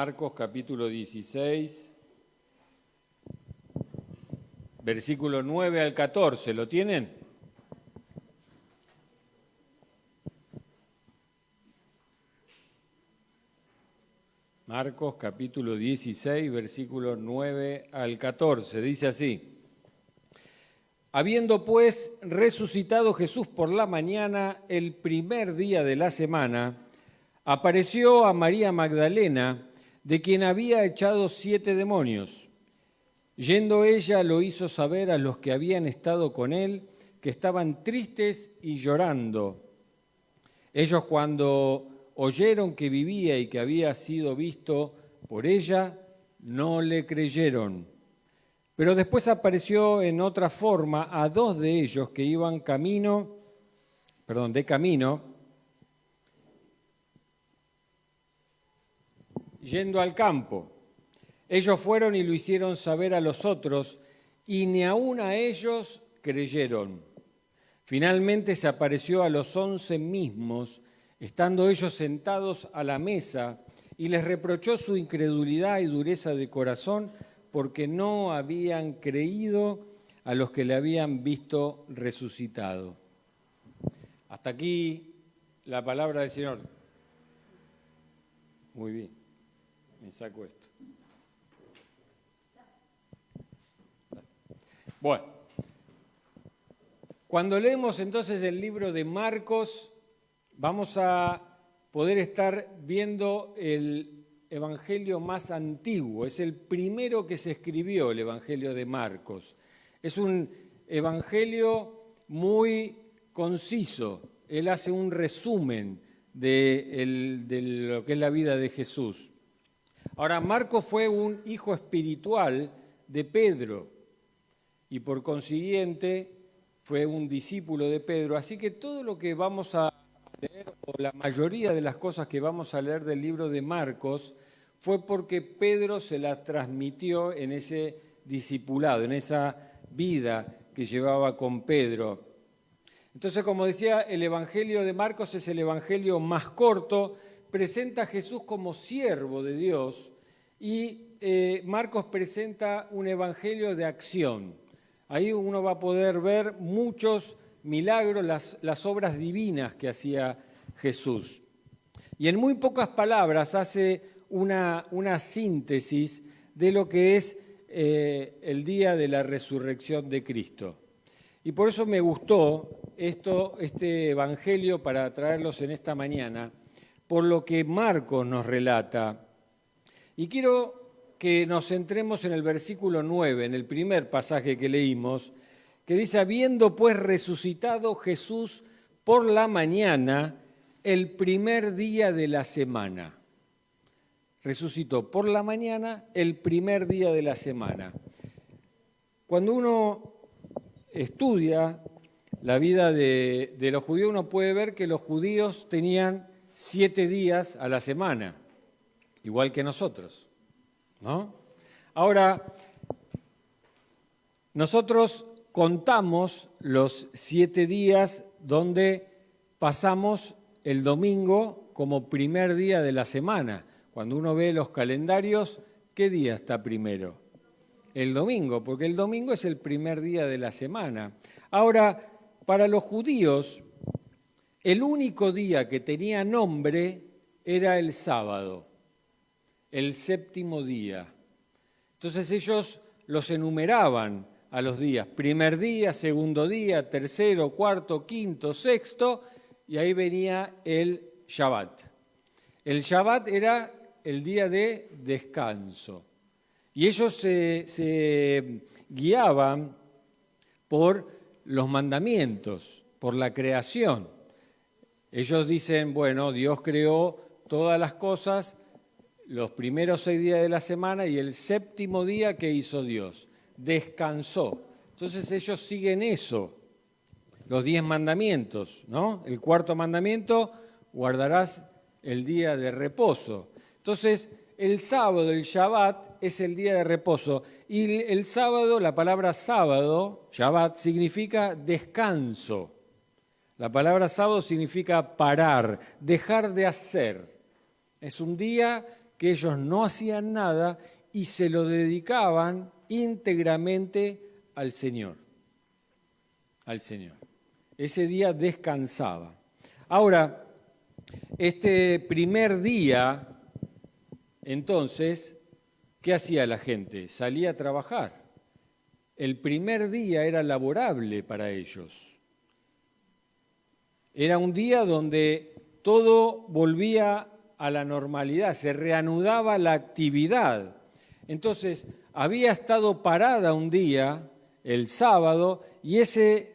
Marcos capítulo 16, versículo 9 al 14. ¿Lo tienen? Marcos capítulo 16, versículo 9 al 14. Dice así: Habiendo pues resucitado Jesús por la mañana, el primer día de la semana, apareció a María Magdalena, de quien había echado 7 demonios. Yendo ella, lo hizo saber a los que habían estado con él, que estaban tristes y llorando. Ellos, cuando oyeron que vivía y que había sido visto por ella, no le creyeron. Pero después apareció en otra forma a 2 de ellos que iban de camino, yendo al campo. Ellos fueron y lo hicieron saber a los otros, y ni aun a ellos creyeron. Finalmente se apareció a los 11 mismos, estando ellos sentados a la mesa, y les reprochó su incredulidad y dureza de corazón, porque no habían creído a los que le habían visto resucitado. Hasta aquí la palabra del Señor. Muy bien, me saco esto. Bueno, cuando leemos entonces el libro de Marcos, vamos a poder estar viendo el evangelio más antiguo. Es el primero que se escribió, el evangelio de Marcos. Es un evangelio muy conciso. Él hace un resumen de lo que es la vida de Jesús. Ahora, Marcos fue un hijo espiritual de Pedro y por consiguiente fue un discípulo de Pedro. Así que todo lo que vamos a leer, o la mayoría de las cosas que vamos a leer del libro de Marcos, fue porque Pedro se la transmitió en ese discipulado, en esa vida que llevaba con Pedro. Entonces, como decía, el evangelio de Marcos es el evangelio más corto, presenta a Jesús como siervo de Dios y Marcos presenta un evangelio de acción. Ahí uno va a poder ver muchos milagros, las obras divinas que hacía Jesús. Y en muy pocas palabras hace una síntesis de lo que es el día de la resurrección de Cristo. Y por eso me gustó este evangelio para traerlos en esta mañana, por lo que Marcos nos relata. Y quiero que nos centremos en el versículo 9, en el primer pasaje que leímos, que dice: habiendo pues resucitado Jesús por la mañana, el primer día de la semana. Resucitó por la mañana, el primer día de la semana. Cuando uno estudia la vida de los judíos, uno puede ver que los judíos tenían 7 días a la semana, igual que nosotros, ¿no? Ahora, nosotros contamos los 7 días donde pasamos el domingo como primer día de la semana. Cuando uno ve los calendarios, ¿qué día está primero? El domingo, porque el domingo es el primer día de la semana. Ahora, para los judíos, el único día que tenía nombre era el sábado, el séptimo día. Entonces ellos los enumeraban a los días: primer día, segundo día, tercero, cuarto, quinto, sexto, y ahí venía el Shabbat. El Shabbat era el día de descanso. Y ellos se guiaban por los mandamientos, por la creación. Ellos dicen, bueno, Dios creó todas las cosas los primeros 6 días de la semana, y el séptimo día, ¿qué hizo Dios? Descansó. Entonces ellos siguen eso, los 10 mandamientos, ¿no? El cuarto mandamiento: guardarás el día de reposo. Entonces, el sábado, el Shabbat, es el día de reposo. Y el sábado, la palabra sábado, Shabbat, significa descanso. La palabra sábado significa parar, dejar de hacer. Es un día que ellos no hacían nada y se lo dedicaban íntegramente al Señor. Al Señor. Ese día descansaba. Ahora, este primer día, entonces, ¿qué hacía la gente? Salía a trabajar. El primer día era laborable para ellos. Era un día donde todo volvía a la normalidad, se reanudaba la actividad. Entonces, había estado parada un día, el sábado, y ese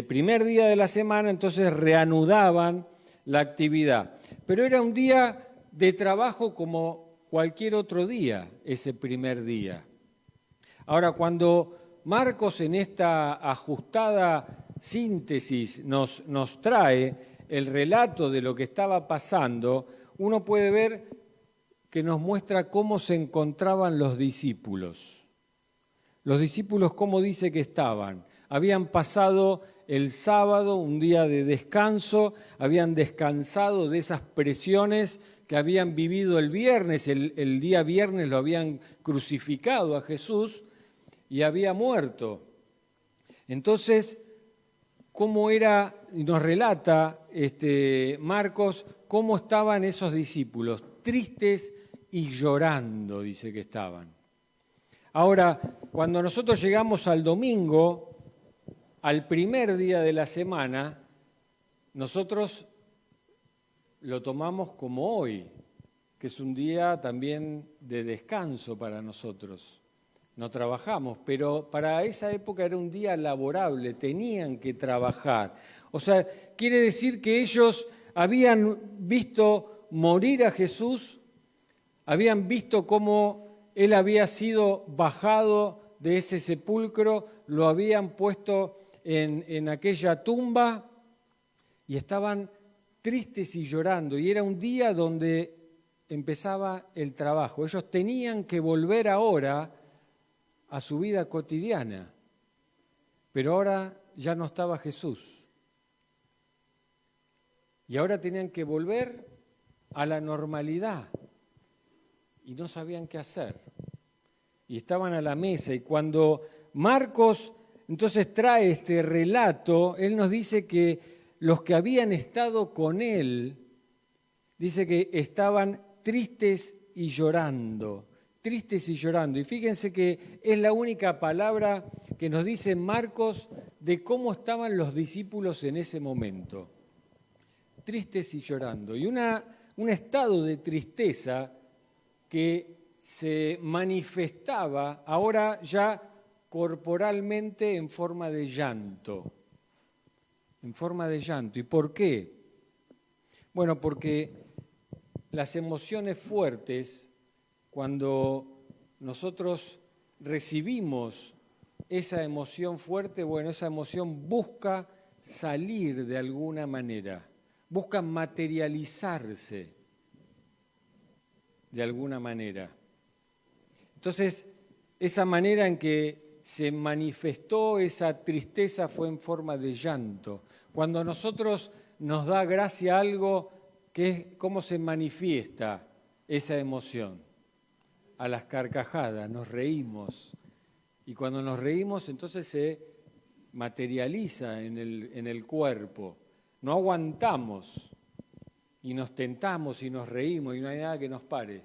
primer día de la semana, entonces reanudaban la actividad. Pero era un día de trabajo como cualquier otro día, ese primer día. Ahora, cuando Marcos en esta ajustada síntesis nos trae el relato de lo que estaba pasando, uno puede ver que nos muestra cómo se encontraban los discípulos. Los discípulos, ¿cómo dice que estaban? Habían pasado el sábado, un día de descanso, habían descansado de esas presiones que habían vivido el viernes, el día viernes lo habían crucificado a Jesús y había muerto. Entonces, ¿cómo era? Nos relata Marcos cómo estaban esos discípulos, tristes y llorando, dice que estaban. Ahora, cuando nosotros llegamos al domingo, al primer día de la semana, nosotros lo tomamos como hoy, que es un día también de descanso para nosotros. No trabajamos, pero para esa época era un día laborable, tenían que trabajar. O sea, quiere decir que ellos habían visto morir a Jesús, habían visto cómo Él había sido bajado de ese sepulcro, lo habían puesto en aquella tumba y estaban tristes y llorando. Y era un día donde empezaba el trabajo. Ellos tenían que volver ahora a su vida cotidiana, pero ahora ya no estaba Jesús. Y ahora tenían que volver a la normalidad y no sabían qué hacer. Y estaban a la mesa y cuando Marcos entonces trae este relato, él nos dice que los que habían estado con él, dice que estaban tristes y llorando. Tristes y llorando. Y fíjense que es la única palabra que nos dice Marcos de cómo estaban los discípulos en ese momento. Tristes y llorando. Y un estado de tristeza que se manifestaba ahora ya corporalmente en forma de llanto. En forma de llanto. ¿Y por qué? Bueno, porque las emociones fuertes, cuando nosotros recibimos esa emoción fuerte, bueno, esa emoción busca salir de alguna manera, busca materializarse de alguna manera. Entonces, esa manera en que se manifestó esa tristeza fue en forma de llanto. Cuando a nosotros nos da gracia algo, ¿cómo se manifiesta esa emoción? A las carcajadas, nos reímos. Y cuando nos reímos, entonces se materializa en el cuerpo. No aguantamos y nos tentamos y nos reímos y no hay nada que nos pare.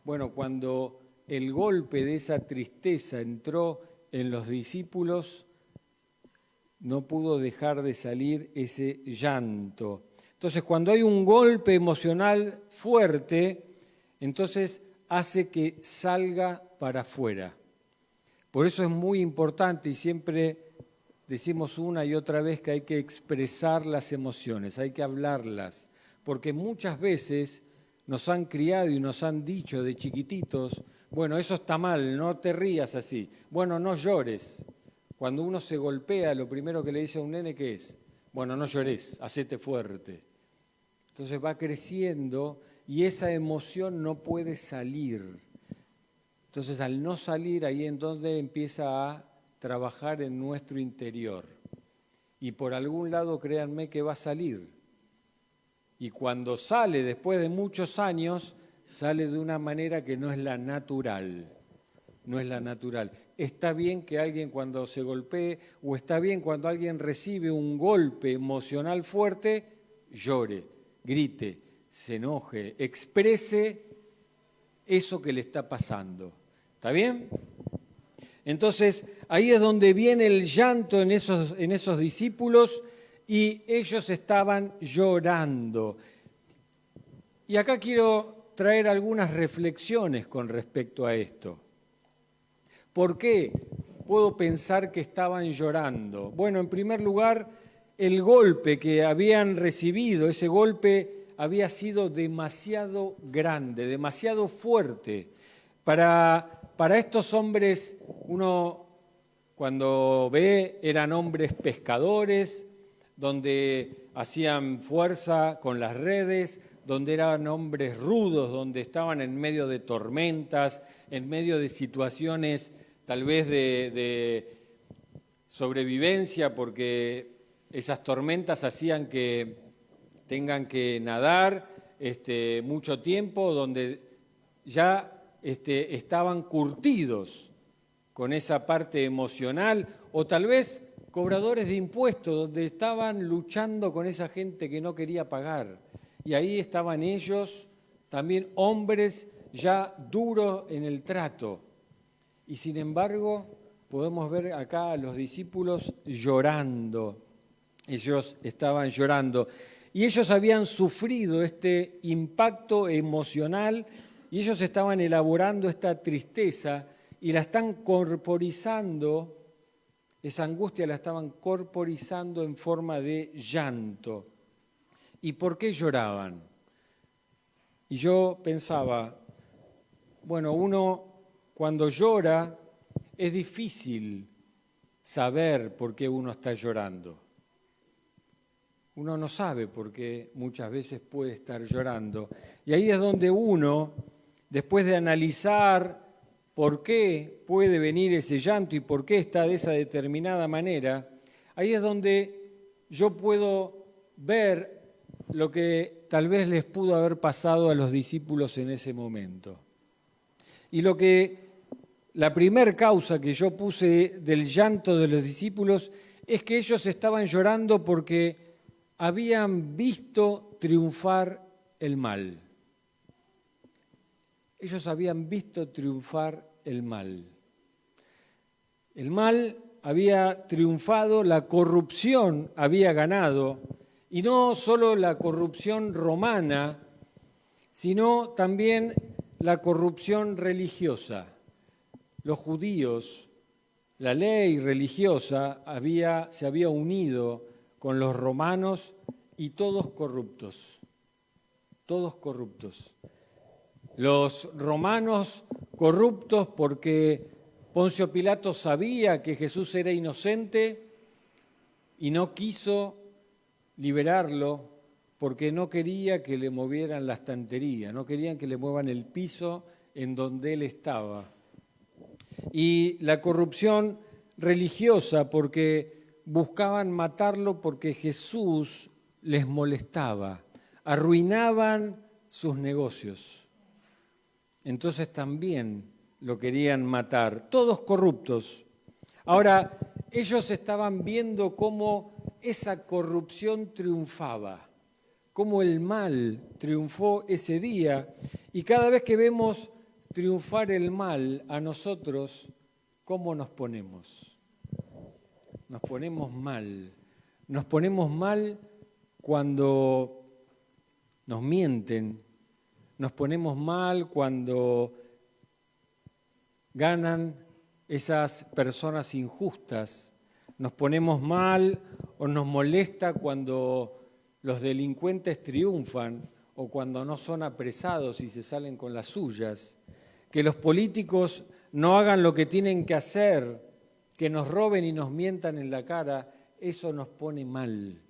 Bueno, cuando el golpe de esa tristeza entró en los discípulos, no pudo dejar de salir ese llanto. Entonces, cuando hay un golpe emocional fuerte, entonces hace que salga para afuera. Por eso es muy importante y siempre decimos una y otra vez que hay que expresar las emociones, hay que hablarlas, porque muchas veces nos han criado y nos han dicho de chiquititos, bueno, eso está mal, no te rías así, bueno, no llores. Cuando uno se golpea, lo primero que le dice a un nene, ¿qué es? Bueno, no llores, hacete fuerte. Entonces va creciendo y esa emoción no puede salir. Entonces, al no salir, ahí entonces empieza a trabajar en nuestro interior. Y por algún lado, créanme que va a salir. Y cuando sale, después de muchos años, sale de una manera que no es la natural. No es la natural. Está bien que alguien cuando se golpee o está bien cuando alguien recibe un golpe emocional fuerte, llore, grite, se enoje, exprese eso que le está pasando. ¿Está bien? Entonces, ahí es donde viene el llanto en esos discípulos y ellos estaban llorando. Y acá quiero traer algunas reflexiones con respecto a esto. ¿Por qué puedo pensar que estaban llorando? Bueno, en primer lugar, el golpe que habían recibido, ese golpe había sido demasiado grande, demasiado fuerte. Para estos hombres, uno cuando ve, eran hombres pescadores, donde hacían fuerza con las redes, donde eran hombres rudos, donde estaban en medio de tormentas, en medio de situaciones tal vez de sobrevivencia, porque esas tormentas hacían que tengan que nadar mucho tiempo, donde ya estaban curtidos con esa parte emocional, o tal vez cobradores de impuestos, donde estaban luchando con esa gente que no quería pagar. Y ahí estaban ellos, también hombres ya duros en el trato. Y sin embargo, podemos ver acá a los discípulos llorando. Ellos estaban llorando. Y ellos habían sufrido este impacto emocional y ellos estaban elaborando esta tristeza y la están corporizando, esa angustia la estaban corporizando en forma de llanto. ¿Y por qué lloraban? Y yo pensaba, bueno, uno cuando llora es difícil saber por qué uno está llorando. Uno no sabe por qué muchas veces puede estar llorando. Y ahí es donde uno, después de analizar por qué puede venir ese llanto y por qué está de esa determinada manera, ahí es donde yo puedo ver lo que tal vez les pudo haber pasado a los discípulos en ese momento. Y la primer causa que yo puse del llanto de los discípulos es que ellos estaban llorando porque habían visto triunfar el mal. Ellos habían visto triunfar el mal. El mal había triunfado, la corrupción había ganado, y no solo la corrupción romana, sino también la corrupción religiosa. Los judíos, la ley religiosa se había unido con los romanos y todos corruptos. Los romanos corruptos porque Poncio Pilato sabía que Jesús era inocente y no quiso liberarlo porque no quería que le movieran la estantería, no querían que le muevan el piso en donde él estaba. Y la corrupción religiosa porque buscaban matarlo porque Jesús les molestaba, arruinaban sus negocios. Entonces también lo querían matar, todos corruptos. Ahora, ellos estaban viendo cómo esa corrupción triunfaba, cómo el mal triunfó ese día, y cada vez que vemos triunfar el mal a nosotros, ¿cómo nos ponemos? Nos ponemos mal. Nos ponemos mal cuando nos mienten, nos ponemos mal cuando ganan esas personas injustas, nos ponemos mal o nos molesta cuando los delincuentes triunfan o cuando no son apresados y se salen con las suyas, que los políticos no hagan lo que tienen que hacer, que nos roben y nos mientan en la cara, eso nos pone mal.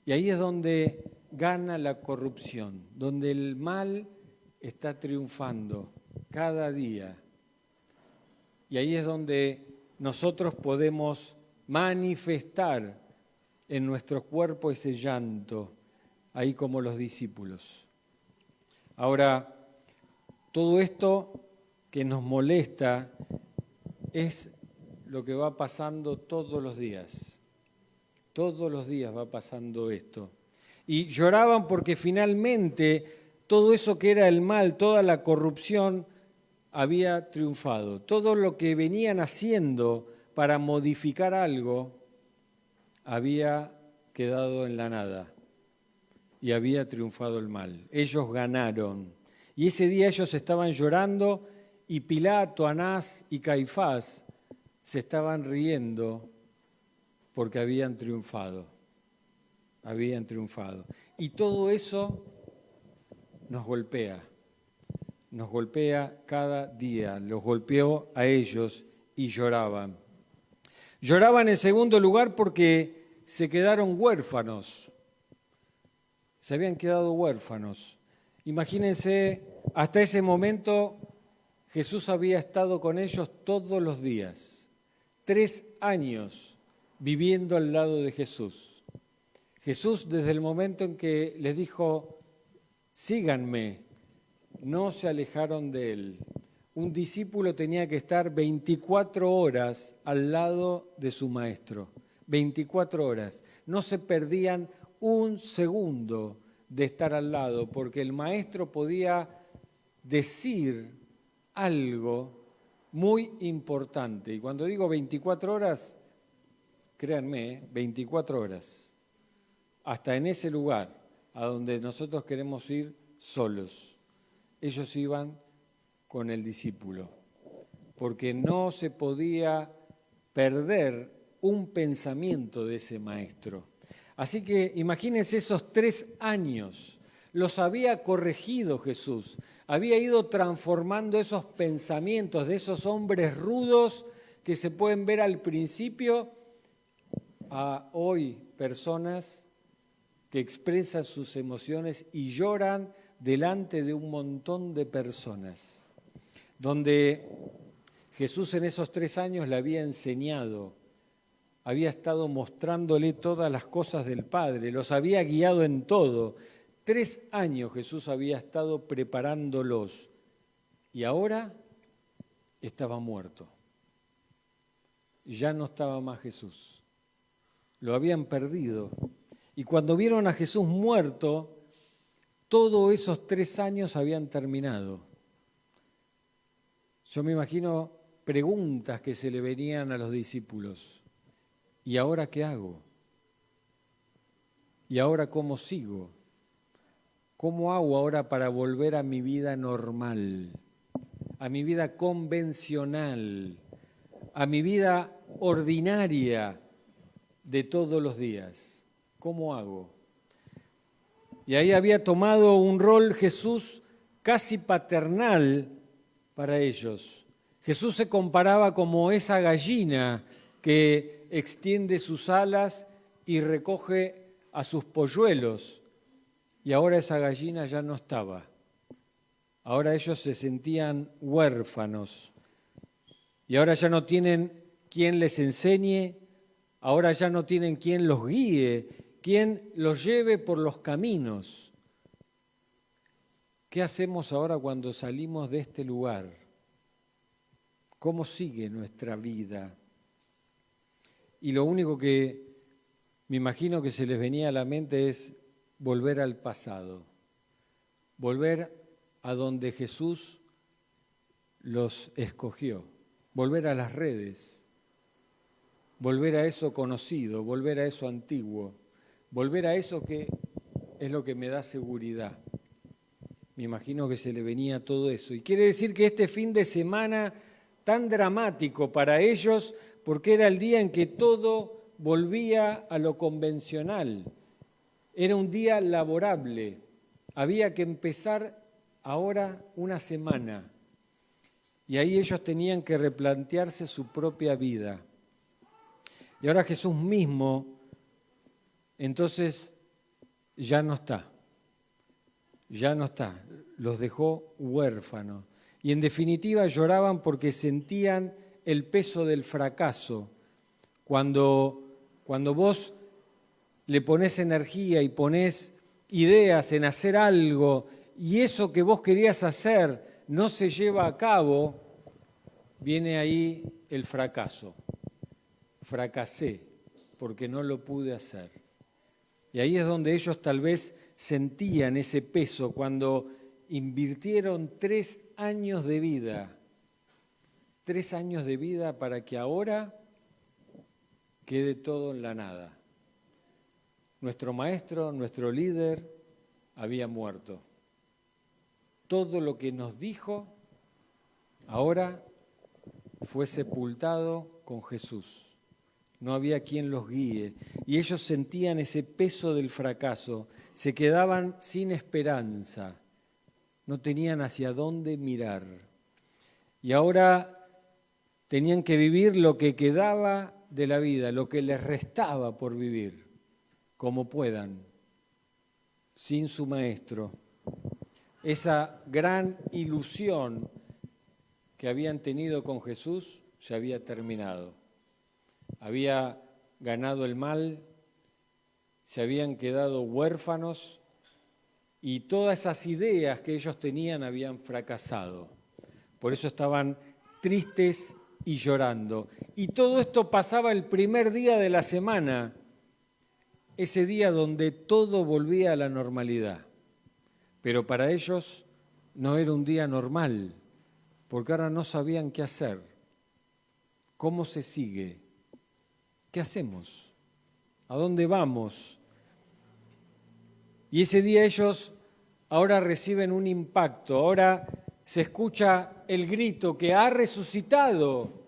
Y ahí es donde gana la corrupción, donde el mal está triunfando cada día. Y ahí es donde nosotros podemos manifestar en nuestro cuerpo ese llanto, ahí como los discípulos. Ahora, Todo esto que nos molesta es lo que va pasando todos los días. Todos los días va pasando esto. Y lloraban porque finalmente todo eso que era el mal, toda la corrupción, había triunfado. Todo lo que venían haciendo para modificar algo había quedado en la nada y había triunfado el mal. Ellos ganaron. Y ese día ellos estaban llorando y Pilato, Anás y Caifás se estaban riendo porque habían triunfado. Habían triunfado. Y todo eso nos golpea cada día. Los golpeó a ellos y lloraban. Lloraban en segundo lugar porque se quedaron huérfanos. Se habían quedado huérfanos. Imagínense, hasta ese momento Jesús había estado con ellos todos los días. 3 años viviendo al lado de Jesús. Jesús, desde el momento en que les dijo, síganme, no se alejaron de él. Un discípulo tenía que estar 24 horas al lado de su maestro. 24 horas. No se perdían un segundo de estar al lado, porque el maestro podía decir algo muy importante. Y cuando digo 24 horas, créanme, 24 horas. Hasta en ese lugar a donde nosotros queremos ir solos. Ellos iban con el discípulo, porque no se podía perder un pensamiento de ese maestro. Así que imagínense esos 3 años, los había corregido Jesús, había ido transformando esos pensamientos de esos hombres rudos que se pueden ver al principio a hoy personas que expresan sus emociones y lloran delante de un montón de personas, donde Jesús en esos 3 años le había enseñado, había estado mostrándole todas las cosas del Padre, los había guiado en todo. 3 años Jesús había estado preparándolos y ahora estaba muerto. Ya no estaba más Jesús. Lo habían perdido. Y cuando vieron a Jesús muerto, todos esos 3 años habían terminado. Yo me imagino preguntas que se le venían a los discípulos. ¿Y ahora qué hago? ¿Y ahora cómo sigo? ¿Cómo hago ahora para volver a mi vida normal? A mi vida convencional, a mi vida ordinaria de todos los días. ¿Cómo hago? Y ahí había tomado un rol Jesús casi paternal para ellos. Jesús se comparaba como esa gallina que extiende sus alas y recoge a sus polluelos. Y ahora esa gallina ya no estaba. Ahora ellos se sentían huérfanos. Y ahora ya no tienen quien les enseñe, ahora ya no tienen quien los guíe, quien los lleve por los caminos. ¿Qué hacemos ahora cuando salimos de este lugar? ¿Cómo sigue nuestra vida? Y lo único que me imagino que se les venía a la mente es volver al pasado, volver a donde Jesús los escogió, volver a las redes, volver a eso conocido, volver a eso antiguo, volver a eso que es lo que me da seguridad. Me imagino que se le venía todo eso. Y quiere decir que este fin de semana tan dramático para ellos, porque era el día en que todo volvía a lo convencional. Era un día laborable. Había que empezar ahora una semana. Y ahí ellos tenían que replantearse su propia vida. Y ahora Jesús mismo, entonces, ya no está. Ya no está. Los dejó huérfanos. Y en definitiva lloraban porque sentían el peso del fracaso. Cuando vos le ponés energía y ponés ideas en hacer algo y eso que vos querías hacer no se lleva a cabo, viene ahí el fracaso. Fracasé porque no lo pude hacer. Y ahí es donde ellos tal vez sentían ese peso cuando invirtieron 3 años de vida. 3 años de vida para que ahora quede todo en la nada. Nuestro maestro, nuestro líder, había muerto. Todo lo que nos dijo ahora fue sepultado con Jesús. No había quien los guíe. Y ellos sentían ese peso del fracaso. Se quedaban sin esperanza. No tenían hacia dónde mirar. Y ahora tenían que vivir lo que quedaba de la vida, lo que les restaba por vivir, como puedan, sin su maestro. Esa gran ilusión que habían tenido con Jesús se había terminado. Había ganado el mal, se habían quedado huérfanos y todas esas ideas que ellos tenían habían fracasado. Por eso estaban tristes y llorando. Y todo esto pasaba el primer día de la semana, ese día donde todo volvía a la normalidad. Pero para ellos no era un día normal, porque ahora no sabían qué hacer. ¿Cómo se sigue? ¿Qué hacemos? ¿A dónde vamos? Y ese día ellos ahora reciben un impacto, ahora se escucha el grito que ha resucitado.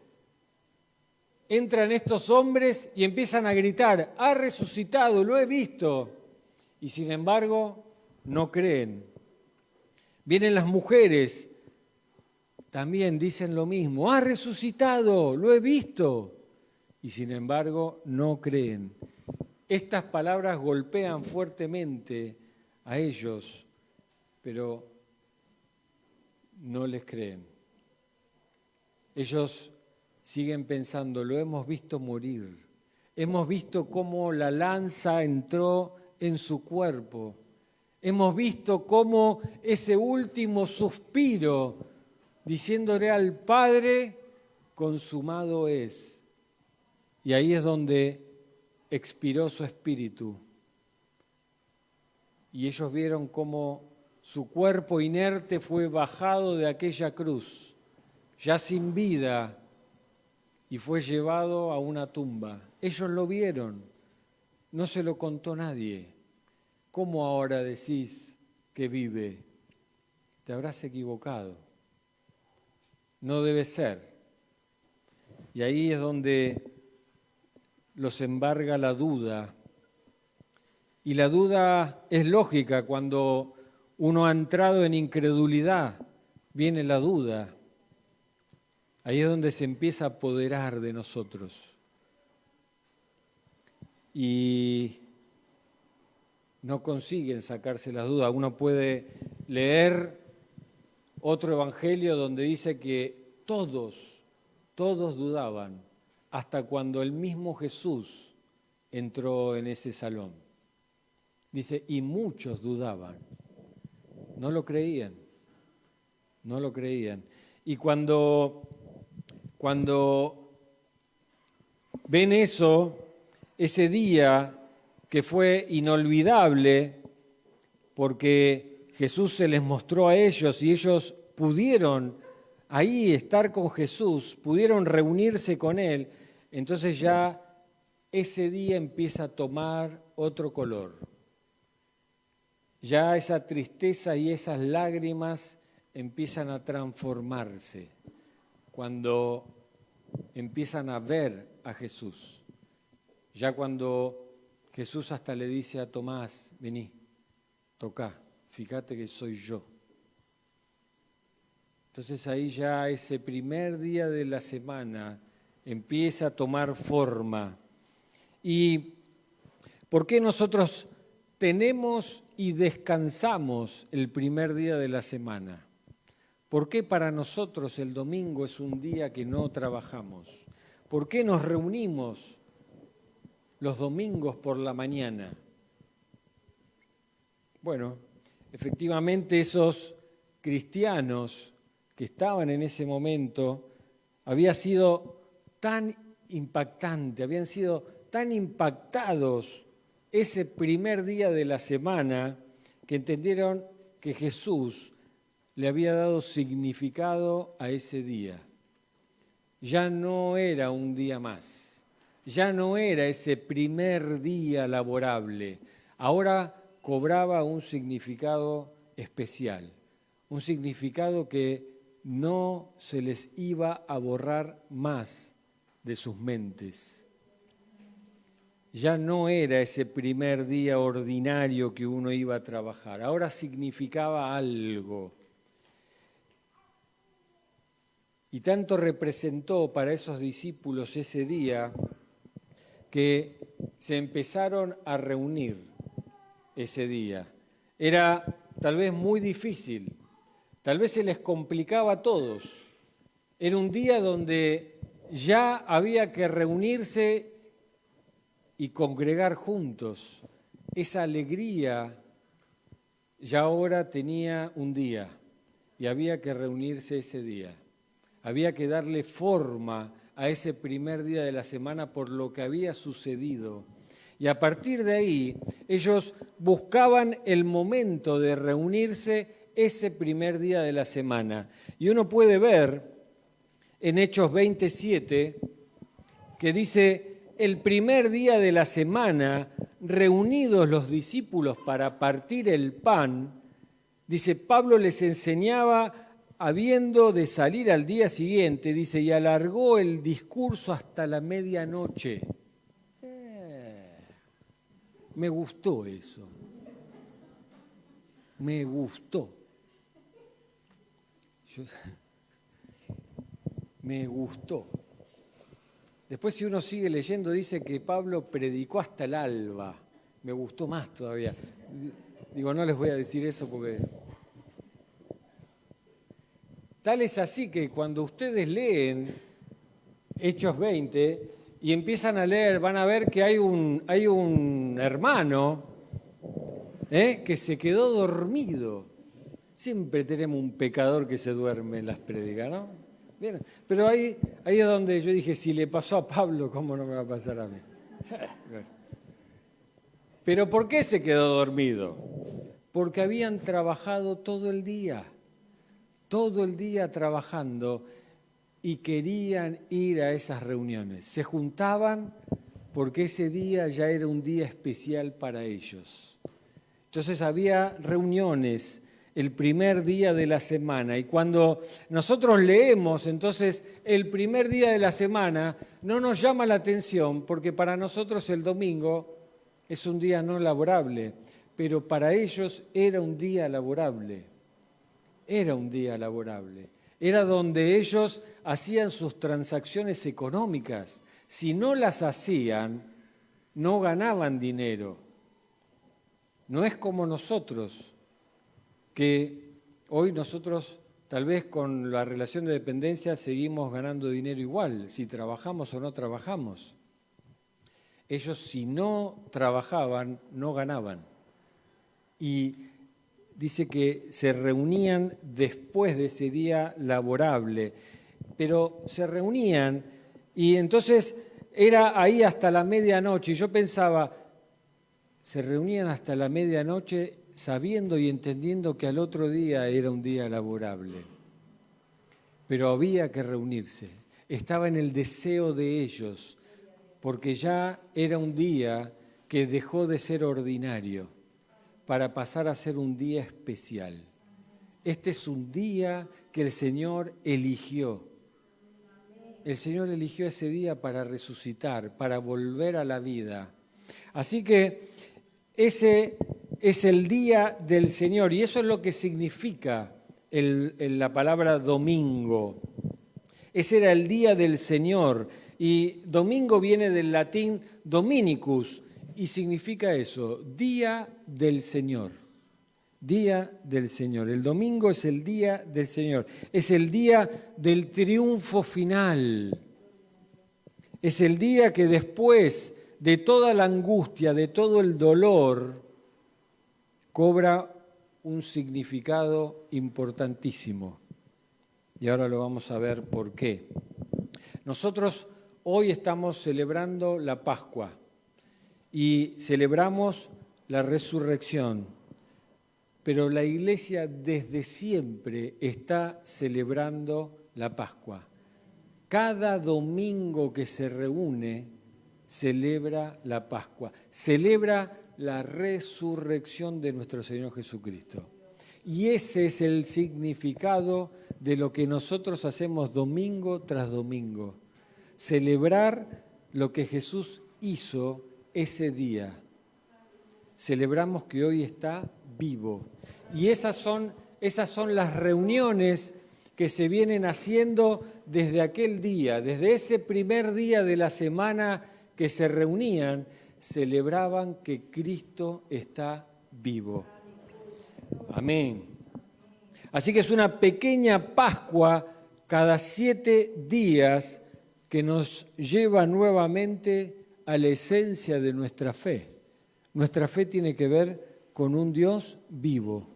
Entran estos hombres y empiezan a gritar, ha resucitado, lo he visto. Y sin embargo, no creen. Vienen las mujeres, también dicen lo mismo, ha resucitado, lo he visto. Y sin embargo, no creen. Estas palabras golpean fuertemente a ellos, pero no les creen. Ellos siguen pensando, lo hemos visto morir. Hemos visto cómo la lanza entró en su cuerpo. Hemos visto cómo ese último suspiro, diciéndole al Padre, consumado es. Y ahí es donde expiró su espíritu. Y ellos vieron cómo su cuerpo inerte fue bajado de aquella cruz, ya sin vida, y fue llevado a una tumba. Ellos lo vieron, no se lo contó nadie. ¿Cómo ahora decís que vive? Te habrás equivocado. No debe ser. Y ahí es donde los embarga la duda. Y la duda es lógica, cuando uno ha entrado en incredulidad, viene la duda. Ahí es donde se empieza a apoderar de nosotros. Y no consiguen sacarse las dudas. Uno puede leer otro evangelio donde dice que todos dudaban, hasta cuando el mismo Jesús entró en ese salón. Dice, y muchos dudaban, no lo creían. Y cuando ven eso, ese día que fue inolvidable, porque Jesús se les mostró a ellos y ellos pudieron ahí estar con Jesús, pudieron reunirse con Él, entonces ya ese día empieza a tomar otro color. Ya esa tristeza y esas lágrimas empiezan a transformarse cuando empiezan a ver a Jesús. Ya cuando Jesús hasta le dice a Tomás, vení, tocá, fíjate que soy yo. Entonces ahí ya ese primer día de la semana empieza a tomar forma. ¿Y por qué nosotros tenemos y descansamos el primer día de la semana? ¿Por qué para nosotros el domingo es un día que no trabajamos? ¿Por qué nos reunimos los domingos por la mañana? Bueno, efectivamente esos cristianos que estaban en ese momento había sido tan impactante, habían sido tan impactados ese primer día de la semana que entendieron que Jesús le había dado significado a ese día. Ya no era un día más, ya no era ese primer día laborable, ahora cobraba un significado especial, un significado que no se les iba a borrar más de sus mentes. Ya no era ese primer día ordinario que uno iba a trabajar, ahora significaba algo. Y tanto representó para esos discípulos ese día que se empezaron a reunir ese día. Era tal vez muy difícil, tal vez se les complicaba a todos. Era un día donde ya había que reunirse y congregar juntos. Esa alegría ya ahora tenía un día y había que reunirse ese día. Había que darle forma a ese primer día de la semana por lo que había sucedido. Y a partir de ahí, ellos buscaban el momento de reunirse ese primer día de la semana. Y uno puede ver en Hechos 27 que dice, el primer día de la semana, reunidos los discípulos para partir el pan, dice, Pablo les enseñaba habiendo de salir al día siguiente, dice, y alargó el discurso hasta la medianoche. Me gustó eso. Me gustó. Me gustó. Después, si uno sigue leyendo, dice que Pablo predicó hasta el alba. Me gustó más todavía. Digo, no les voy a decir eso porque... Tal es así que cuando ustedes leen Hechos 20 y empiezan a leer, van a ver que hay un hermano que se quedó dormido. Siempre tenemos un pecador que se duerme en las prédicas, ¿no? Bien, pero ahí es donde yo dije, si le pasó a Pablo, ¿cómo no me va a pasar a mí? ¿Pero por qué se quedó dormido? Porque habían trabajado todo el día trabajando y querían ir a esas reuniones. Se juntaban porque ese día ya era un día especial para ellos. Entonces había reuniones el primer día de la semana y cuando nosotros leemos entonces el primer día de la semana no nos llama la atención porque para nosotros el domingo es un día no laborable, pero para ellos era un día laborable. Era un día laborable. Era donde ellos hacían sus transacciones económicas. Si no las hacían, no ganaban dinero. No es como nosotros, que hoy nosotros tal vez con la relación de dependencia seguimos ganando dinero igual, si trabajamos o no trabajamos. Ellos si no trabajaban, no ganaban. Y dice que se reunían después de ese día laborable, pero se reunían y entonces era ahí hasta la medianoche. Y yo pensaba, se reunían hasta la medianoche sabiendo y entendiendo que al otro día era un día laborable. Pero había que reunirse, estaba en el deseo de ellos, porque ya era un día que dejó de ser ordinario para pasar a ser un día especial. Este es un día que el Señor eligió. El Señor eligió ese día para resucitar, para volver a la vida. Así que ese es el día del Señor y eso es lo que significa la palabra domingo. Ese era el día del Señor y domingo viene del latín dominicus, y significa eso, día del Señor, día del Señor. El domingo es el día del Señor, es el día del triunfo final. Es el día que después de toda la angustia, de todo el dolor, cobra un significado importantísimo. y ahora lo vamos a ver por qué. Nosotros hoy estamos celebrando la Pascua y celebramos la resurrección, pero la Iglesia desde siempre está celebrando la Pascua. Cada domingo que se reúne, celebra la Pascua, celebra la resurrección de nuestro Señor Jesucristo. Y ese es el significado de lo que nosotros hacemos domingo tras domingo. Celebrar lo que Jesús hizo ese día. Celebramos que hoy está vivo. Y esas son las reuniones que se vienen haciendo desde aquel día, desde ese primer día de la semana que se reunían, celebraban que Cristo está vivo. Amén. Así que es una pequeña Pascua cada 7 días que nos lleva nuevamente a la esencia de nuestra fe. Nuestra fe tiene que ver con un Dios vivo,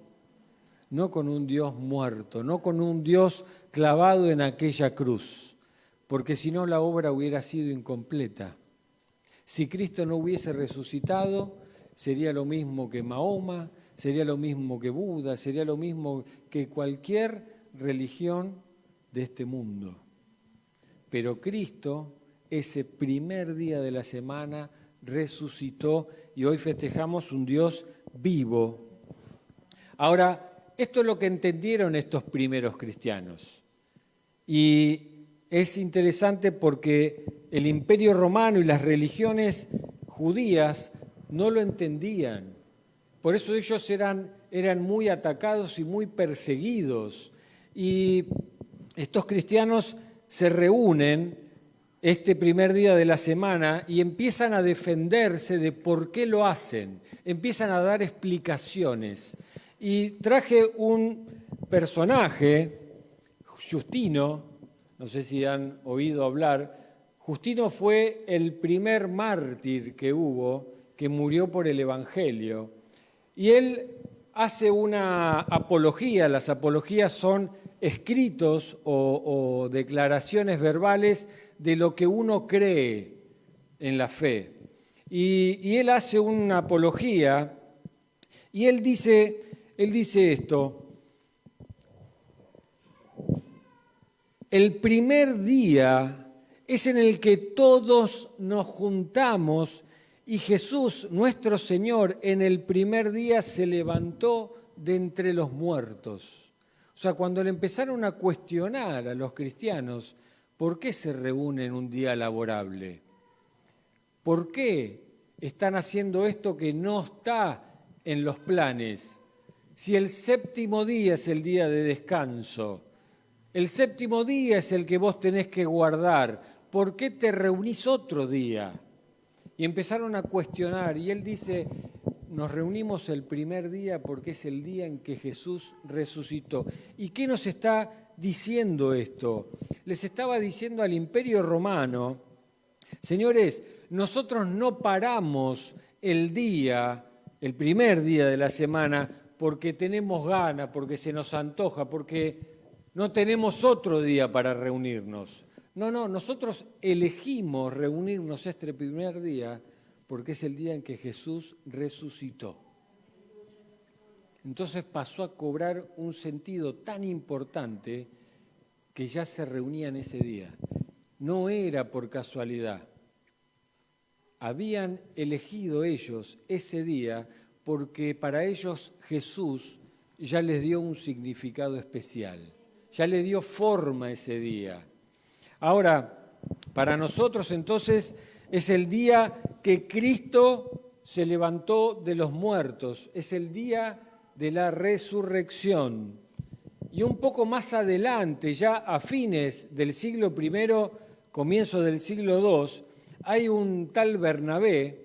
no con un Dios muerto, no con un Dios clavado en aquella cruz, porque si no la obra hubiera sido incompleta. Si Cristo no hubiese resucitado, sería lo mismo que Mahoma, sería lo mismo que Buda, sería lo mismo que cualquier religión de este mundo. Pero Cristo, ese primer día de la semana, resucitó y hoy festejamos un Dios vivo. Ahora, esto es lo que entendieron estos primeros cristianos. Y es interesante porque el Imperio Romano y las religiones judías no lo entendían. Por eso ellos eran muy atacados y muy perseguidos. Y estos cristianos se reúnen este primer día de la semana y empiezan a defenderse de por qué lo hacen. Empiezan a dar explicaciones. Y traje un personaje, Justino, no sé si han oído hablar. Justino fue el primer mártir que hubo, que murió por el Evangelio. Y él hace una apología. Las apologías son escritos o declaraciones verbales de lo que uno cree en la fe. Y él hace una apología y él dice esto: el primer día es en el que todos nos juntamos y Jesús, nuestro Señor, en el primer día se levantó de entre los muertos. O sea, cuando le empezaron a cuestionar a los cristianos, ¿por qué se reúnen un día laborable? ¿Por qué están haciendo esto que no está en los planes? Si el séptimo día es el día de descanso, el séptimo día es el que vos tenés que guardar, ¿por qué te reunís otro día? Y empezaron a cuestionar, y él dice, nos reunimos el primer día porque es el día en que Jesús resucitó. ¿Y qué nos está diciendo esto? Les estaba diciendo al Imperio Romano, señores, nosotros no paramos el primer día de la semana, porque tenemos ganas, porque se nos antoja, porque no tenemos otro día para reunirnos. No, nosotros elegimos reunirnos este primer día porque es el día en que Jesús resucitó. Entonces pasó a cobrar un sentido tan importante que ya se reunían ese día. No era por casualidad. Habían elegido ellos ese día porque para ellos Jesús ya les dio un significado especial, ya le dio forma ese día. Ahora, para nosotros entonces es el día que Cristo se levantó de los muertos, es el día de la resurrección. Y un poco más adelante, ya a fines del siglo I, comienzo del siglo II, hay un tal Bernabé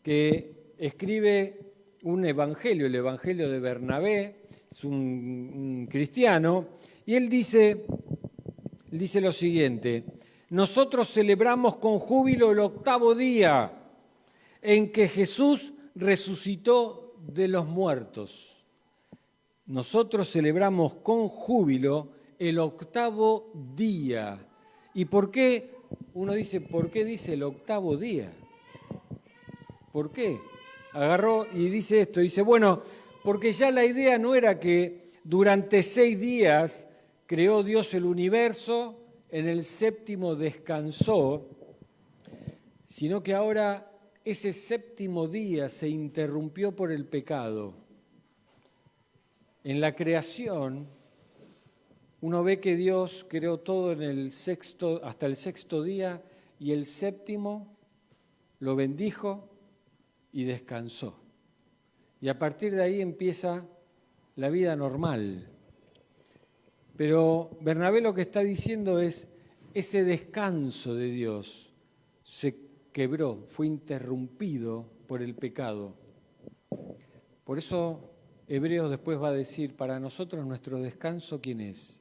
que escribe un evangelio, el Evangelio de Bernabé, es un cristiano, y él dice lo siguiente: nosotros celebramos con júbilo el 8º día en que Jesús resucitó de los muertos. Nosotros celebramos con júbilo el octavo día. ¿Y por qué? Uno dice, ¿por qué dice el octavo día? ¿Por qué? Agarró y dice esto, dice, bueno, porque ya la idea no era que durante 6 días creó Dios el universo, en el séptimo descansó, sino que ahora ese séptimo día se interrumpió por el pecado. En la creación, uno ve que Dios creó todo hasta el sexto día, y el séptimo lo bendijo y descansó. Y a partir de ahí empieza la vida normal. Pero Bernabé lo que está diciendo es, ese descanso de Dios se quebró, fue interrumpido por el pecado. Por eso Hebreos después va a decir, para nosotros nuestro descanso, ¿quién es?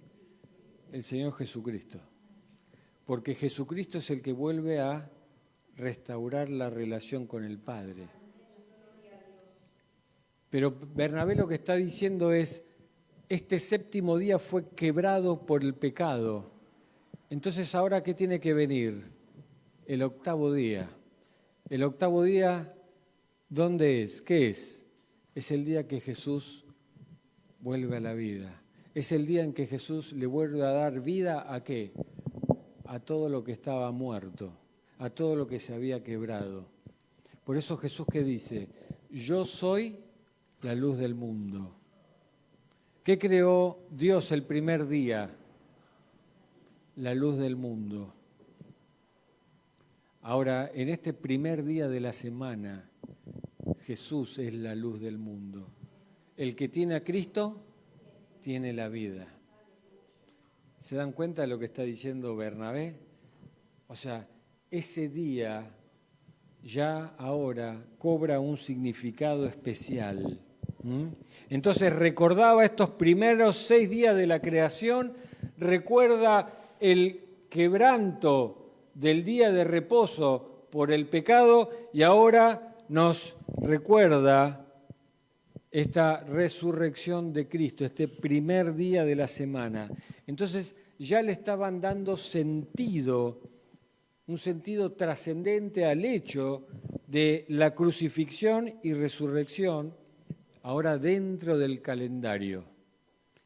El Señor Jesucristo. Porque Jesucristo es el que vuelve a restaurar la relación con el Padre. Pero Bernabé lo que está diciendo es, este séptimo día fue quebrado por el pecado. Entonces, ¿ahora qué tiene que venir? El octavo día. El octavo día, ¿dónde es? ¿Qué es? Es el día que Jesús vuelve a la vida. Es el día en que Jesús le vuelve a dar vida ¿a qué? A todo lo que estaba muerto, a todo lo que se había quebrado. Por eso Jesús que dice, yo soy la luz del mundo. ¿Qué creó Dios el primer día? La luz del mundo. Ahora, en este primer día de la semana, Jesús es la luz del mundo. El que tiene a Cristo, tiene la vida. ¿Se dan cuenta de lo que está diciendo Bernabé? O sea, ese día ya ahora cobra un significado especial. Entonces recordaba estos primeros 6 días de la creación, recuerda el quebranto del día de reposo por el pecado y ahora nos recuerda esta resurrección de Cristo, este primer día de la semana. Entonces ya le estaban dando sentido, un sentido trascendente al hecho de la crucifixión y resurrección, ahora dentro del calendario.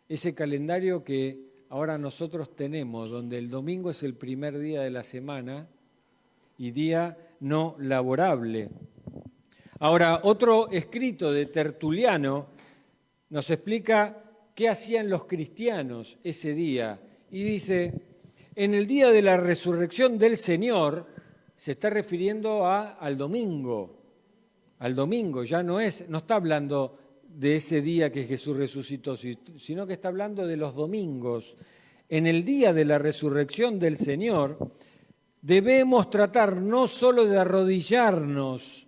Ese calendario que ahora nosotros tenemos, donde el domingo es el primer día de la semana y día no laborable. Ahora, otro escrito de Tertuliano nos explica qué hacían los cristianos ese día. Y dice, en el día de la resurrección del Señor, se está refiriendo al domingo. Al domingo, ya no está hablando de ese día que Jesús resucitó, sino que está hablando de los domingos. En el día de la resurrección del Señor, debemos tratar no solo de arrodillarnos,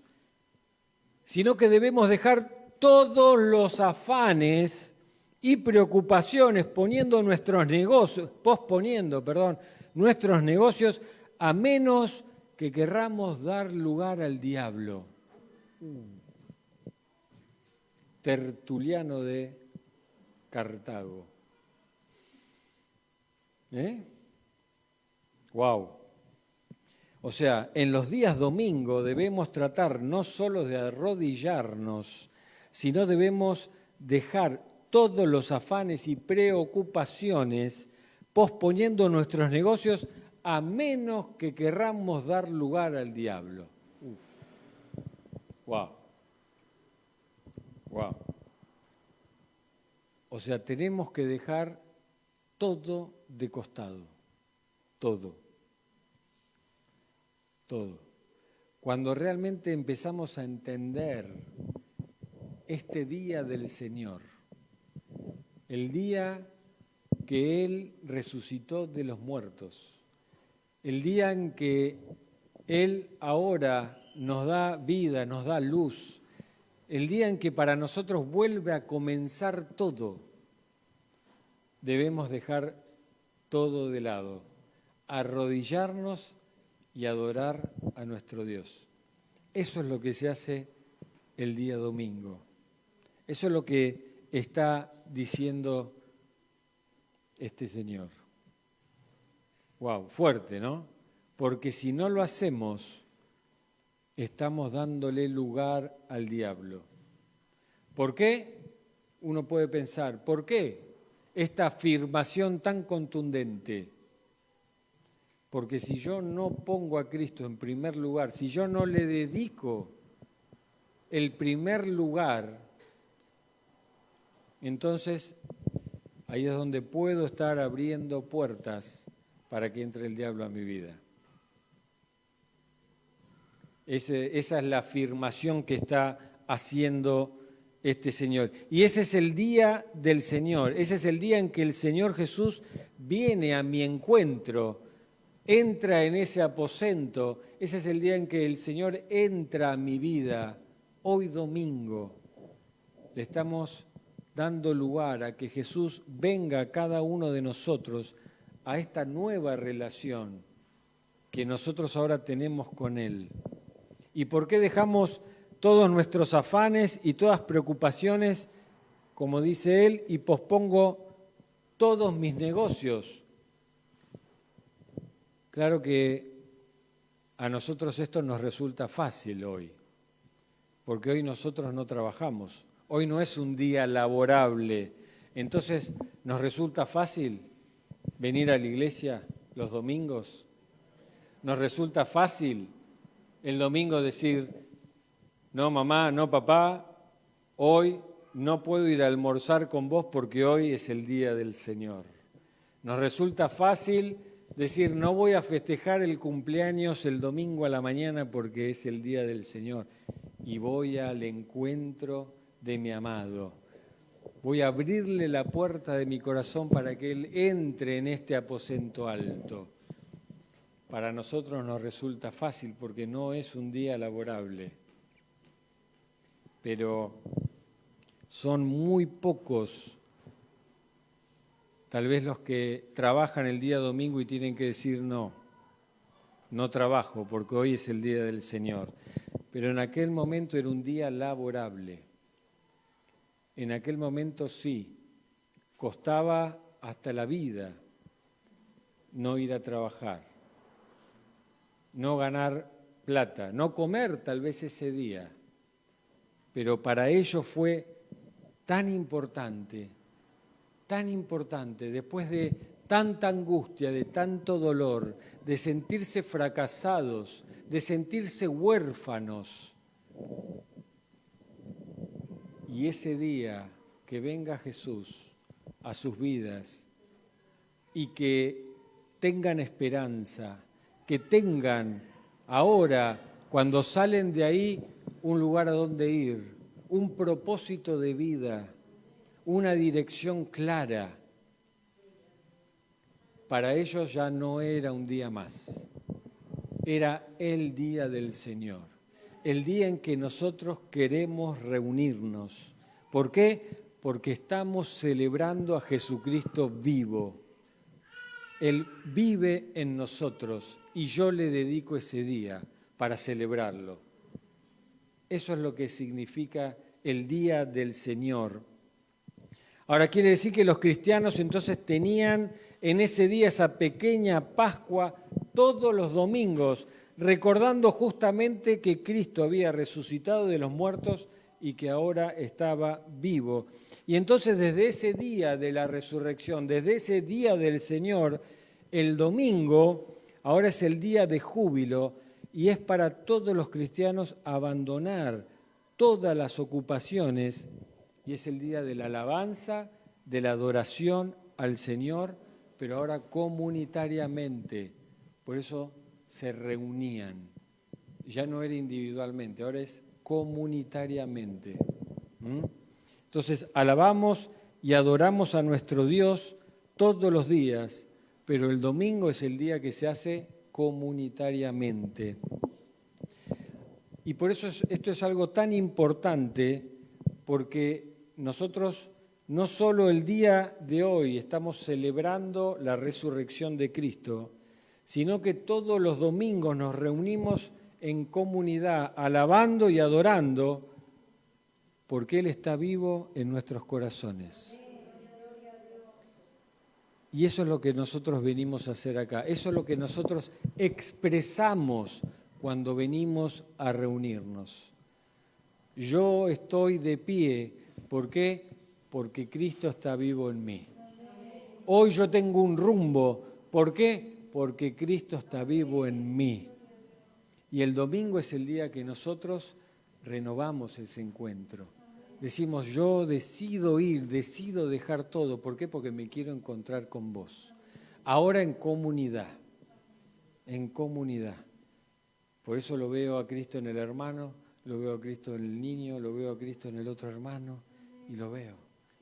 sino que debemos dejar todos los afanes y preocupaciones posponiendo nuestros negocios, a menos que querramos dar lugar al diablo. Tertuliano de Cartago. ¡Wow! O sea, en los días domingo debemos tratar no solo de arrodillarnos, sino debemos dejar todos los afanes y preocupaciones posponiendo nuestros negocios a menos que querramos dar lugar al diablo. ¡Wow! ¡Wow! O sea, tenemos que dejar todo de costado, todo. Cuando realmente empezamos a entender este día del Señor, el día que Él resucitó de los muertos, el día en que Él ahora nos da vida, nos da luz, el día en que para nosotros vuelve a comenzar todo, debemos dejar todo de lado, arrodillarnos y adorar a nuestro Dios. Eso es lo que se hace el día domingo. Eso es lo que está diciendo este Señor. Wow, fuerte, ¿no? Porque si no lo hacemos, estamos dándole lugar al diablo. ¿Por qué? Uno puede pensar, ¿por qué esta afirmación tan contundente? Porque si yo no pongo a Cristo en primer lugar, si yo no le dedico el primer lugar, entonces ahí es donde puedo estar abriendo puertas para que entre el diablo a mi vida. Esa es la afirmación que está haciendo este Señor. Y ese es el día del Señor, ese es el día en que el Señor Jesús viene a mi encuentro, entra en ese aposento, ese es el día en que el Señor entra a mi vida. Hoy domingo le estamos dando lugar a que Jesús venga a cada uno de nosotros a esta nueva relación que nosotros ahora tenemos con Él. ¿Y por qué dejamos todos nuestros afanes y todas preocupaciones, como dice Él, y pospongo todos mis negocios? Claro que a nosotros esto nos resulta fácil hoy, porque hoy nosotros no trabajamos, hoy no es un día laborable, entonces nos resulta fácil venir a la iglesia los domingos, nos resulta fácil el domingo decir, no mamá, no papá, hoy no puedo ir a almorzar con vos porque hoy es el día del Señor. Nos resulta fácil decir, no voy a festejar el cumpleaños el domingo a la mañana porque es el día del Señor y voy al encuentro de mi amado. Voy a abrirle la puerta de mi corazón para que Él entre en este aposento alto. Para nosotros nos resulta fácil porque no es un día laborable, pero son muy pocos tal vez los que trabajan el día domingo y tienen que decir no trabajo porque hoy es el día del Señor. Pero en aquel momento era un día laborable. En aquel momento sí, costaba hasta la vida no ir a trabajar, no ganar plata, no comer tal vez ese día. Pero para ellos fue tan importante, después de tanta angustia, de tanto dolor, de sentirse fracasados, de sentirse huérfanos. Y ese día que venga Jesús a sus vidas y que tengan esperanza, que tengan ahora, cuando salen de ahí, un lugar a donde ir, un propósito de vida, una dirección clara. Para ellos ya no era un día más, era el día del Señor, el día en que nosotros queremos reunirnos. ¿Por qué? Porque estamos celebrando a Jesucristo vivo. Él vive en nosotros y yo le dedico ese día para celebrarlo. Eso es lo que significa el día del Señor. Ahora quiere decir que los cristianos entonces tenían en ese día esa pequeña Pascua todos los domingos, recordando justamente que Cristo había resucitado de los muertos y que ahora estaba vivo. Y entonces desde ese día de la resurrección, desde ese día del Señor, el domingo ahora es el día de júbilo y es para todos los cristianos abandonar todas las ocupaciones y es el día de la alabanza, de la adoración al Señor, pero ahora comunitariamente. Por eso se reunían. Ya no era individualmente, ahora es comunitariamente. Entonces alabamos y adoramos a nuestro Dios todos los días, pero el domingo es el día que se hace comunitariamente. Y por eso esto es algo tan importante, porque nosotros no solo el día de hoy estamos celebrando la resurrección de Cristo, sino que todos los domingos nos reunimos en comunidad, alabando y adorando, porque Él está vivo en nuestros corazones. Y eso es lo que nosotros venimos a hacer acá. Eso es lo que nosotros expresamos cuando venimos a reunirnos. Yo estoy de pie. ¿Por qué? Porque Cristo está vivo en mí. Hoy yo tengo un rumbo. ¿Por qué? Porque Cristo está vivo en mí. Y el domingo es el día que nosotros renovamos ese encuentro. Decimos, yo decido ir, decido dejar todo. ¿Por qué? Porque me quiero encontrar con vos. Ahora en comunidad, en comunidad. Por eso lo veo a Cristo en el hermano, lo veo a Cristo en el niño, lo veo a Cristo en el otro hermano y lo veo.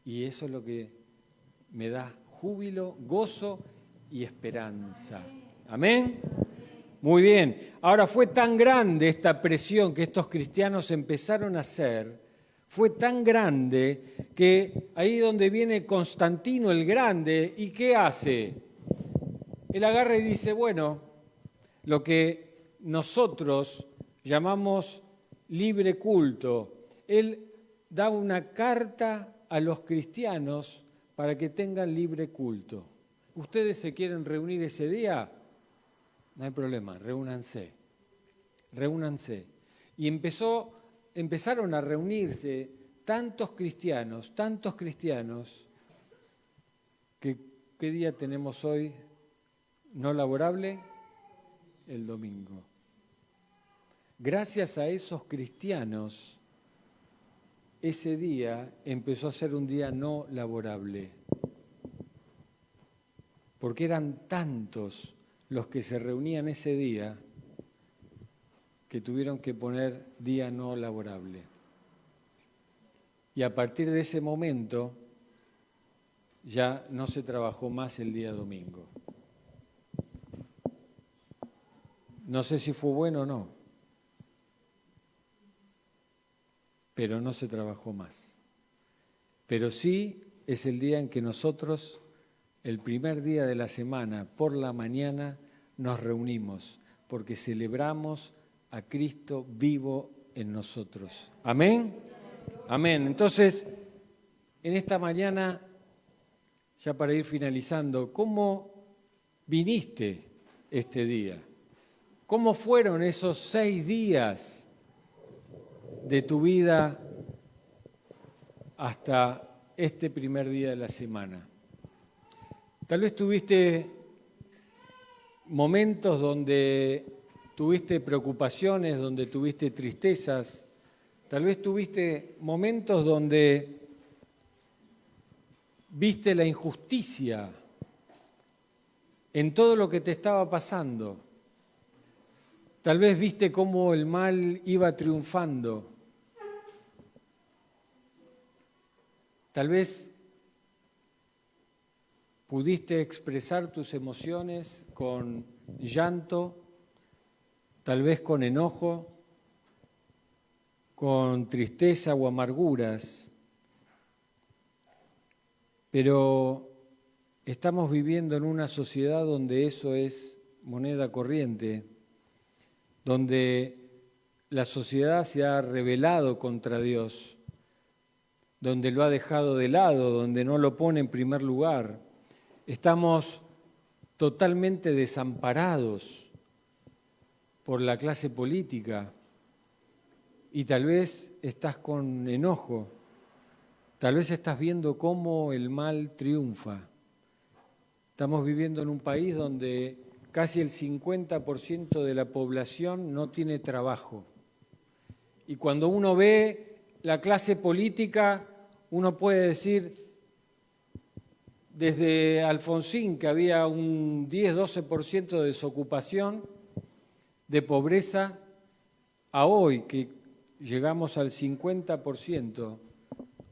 Y eso es lo que me da júbilo, gozo y esperanza. ¿Amén? Muy bien. Ahora fue tan grande esta presión que estos cristianos empezaron a hacer, fue tan grande que ahí donde viene Constantino el Grande, ¿y qué hace? Él agarra y dice, bueno, lo que nosotros llamamos libre culto, él da una carta a los cristianos para que tengan libre culto. ¿Ustedes se quieren reunir ese día? No hay problema, reúnanse. Y empezaron a reunirse tantos cristianos, que ¿qué día tenemos hoy no laborable? El domingo. Gracias a esos cristianos, ese día empezó a ser un día no laborable, porque eran tantos los que se reunían ese día que tuvieron que poner día no laborable. Y a partir de ese momento ya no se trabajó más el día domingo. No sé si fue bueno o no, pero no se trabajó más. Pero sí es el día en que nosotros, el primer día de la semana, por la mañana, nos reunimos, porque celebramos a Cristo vivo en nosotros. ¿Amén? Amén. Entonces, en esta mañana, ya para ir finalizando, ¿cómo viniste este día? ¿Cómo fueron esos 6 días de tu vida hasta este primer día de la semana? Tal vez tuviste momentos donde tuviste preocupaciones, donde tuviste tristezas, tal vez tuviste momentos donde viste la injusticia en todo lo que te estaba pasando. Tal vez viste cómo el mal iba triunfando. Tal vez pudiste expresar tus emociones con llanto, tal vez con enojo, con tristeza o amarguras. Pero estamos viviendo en una sociedad donde eso es moneda corriente, donde la sociedad se ha rebelado contra Dios, donde lo ha dejado de lado, donde no lo pone en primer lugar. Estamos totalmente desamparados por la clase política y tal vez estás con enojo, tal vez estás viendo cómo el mal triunfa. Estamos viviendo en un país donde casi el 50% de la población no tiene trabajo. Y cuando uno ve la clase política, uno puede decir, desde Alfonsín, que había un 10-12% de desocupación, de pobreza, a hoy, que llegamos al 50%,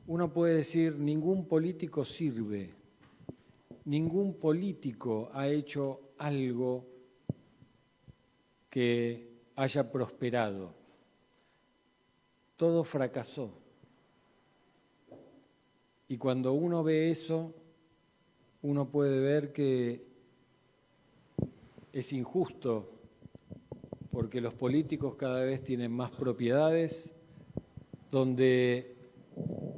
uno puede decir, ningún político sirve, ningún político ha hecho algo que haya prosperado. Todo fracasó. Y cuando uno ve eso, uno puede ver que es injusto, porque los políticos cada vez tienen más propiedades, donde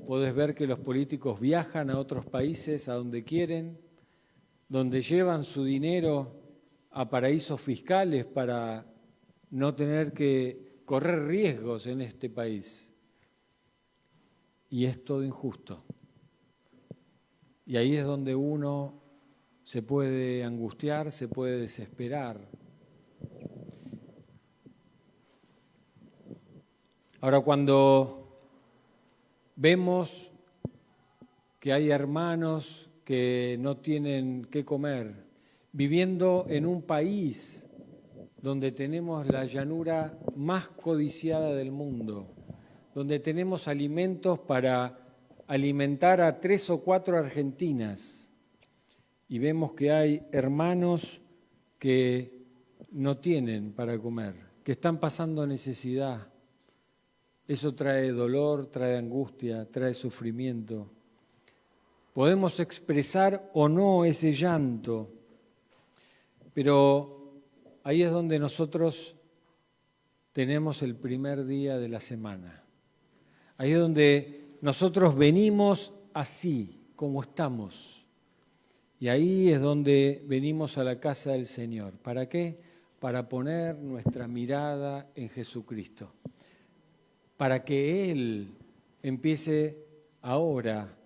podés ver que los políticos viajan a otros países a donde quieren, donde llevan su dinero a paraísos fiscales para no tener que correr riesgos en este país. Y es todo injusto. Y ahí es donde uno se puede angustiar, se puede desesperar. Ahora, cuando vemos que hay hermanos que no tienen qué comer, viviendo en un país donde tenemos la llanura más codiciada del mundo, donde tenemos alimentos para alimentar a 3 o 4 argentinas, y vemos que hay hermanos que no tienen para comer, que están pasando necesidad. Eso trae dolor, trae angustia, trae sufrimiento. Podemos expresar o no ese llanto, pero ahí es donde nosotros tenemos el primer día de la semana. Ahí es donde nosotros venimos así, como estamos. Y ahí es donde venimos a la casa del Señor. ¿Para qué? Para poner nuestra mirada en Jesucristo. Para que Él empiece ahora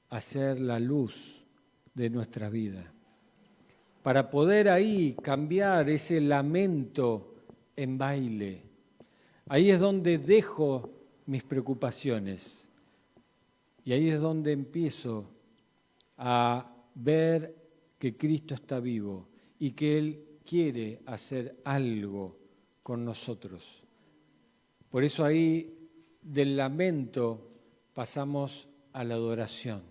a ser la luz de nuestra vida. Para poder ahí cambiar ese lamento en baile. Ahí es donde dejo mis preocupaciones. Y ahí es donde empiezo a ver que Cristo está vivo y que Él quiere hacer algo con nosotros. Por eso ahí del lamento pasamos a la adoración.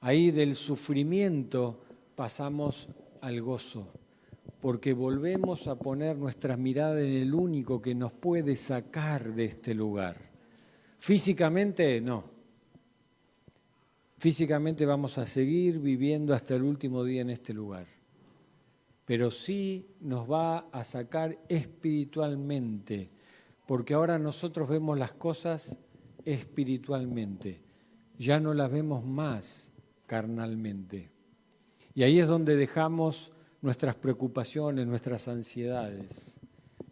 Ahí del sufrimiento pasamos al gozo, porque volvemos a poner nuestra mirada en el único que nos puede sacar de este lugar. Físicamente no. Físicamente vamos a seguir viviendo hasta el último día en este lugar, pero sí nos va a sacar espiritualmente, porque ahora nosotros vemos las cosas espiritualmente, ya no las vemos más carnalmente. Y ahí es donde dejamos nuestras preocupaciones, nuestras ansiedades.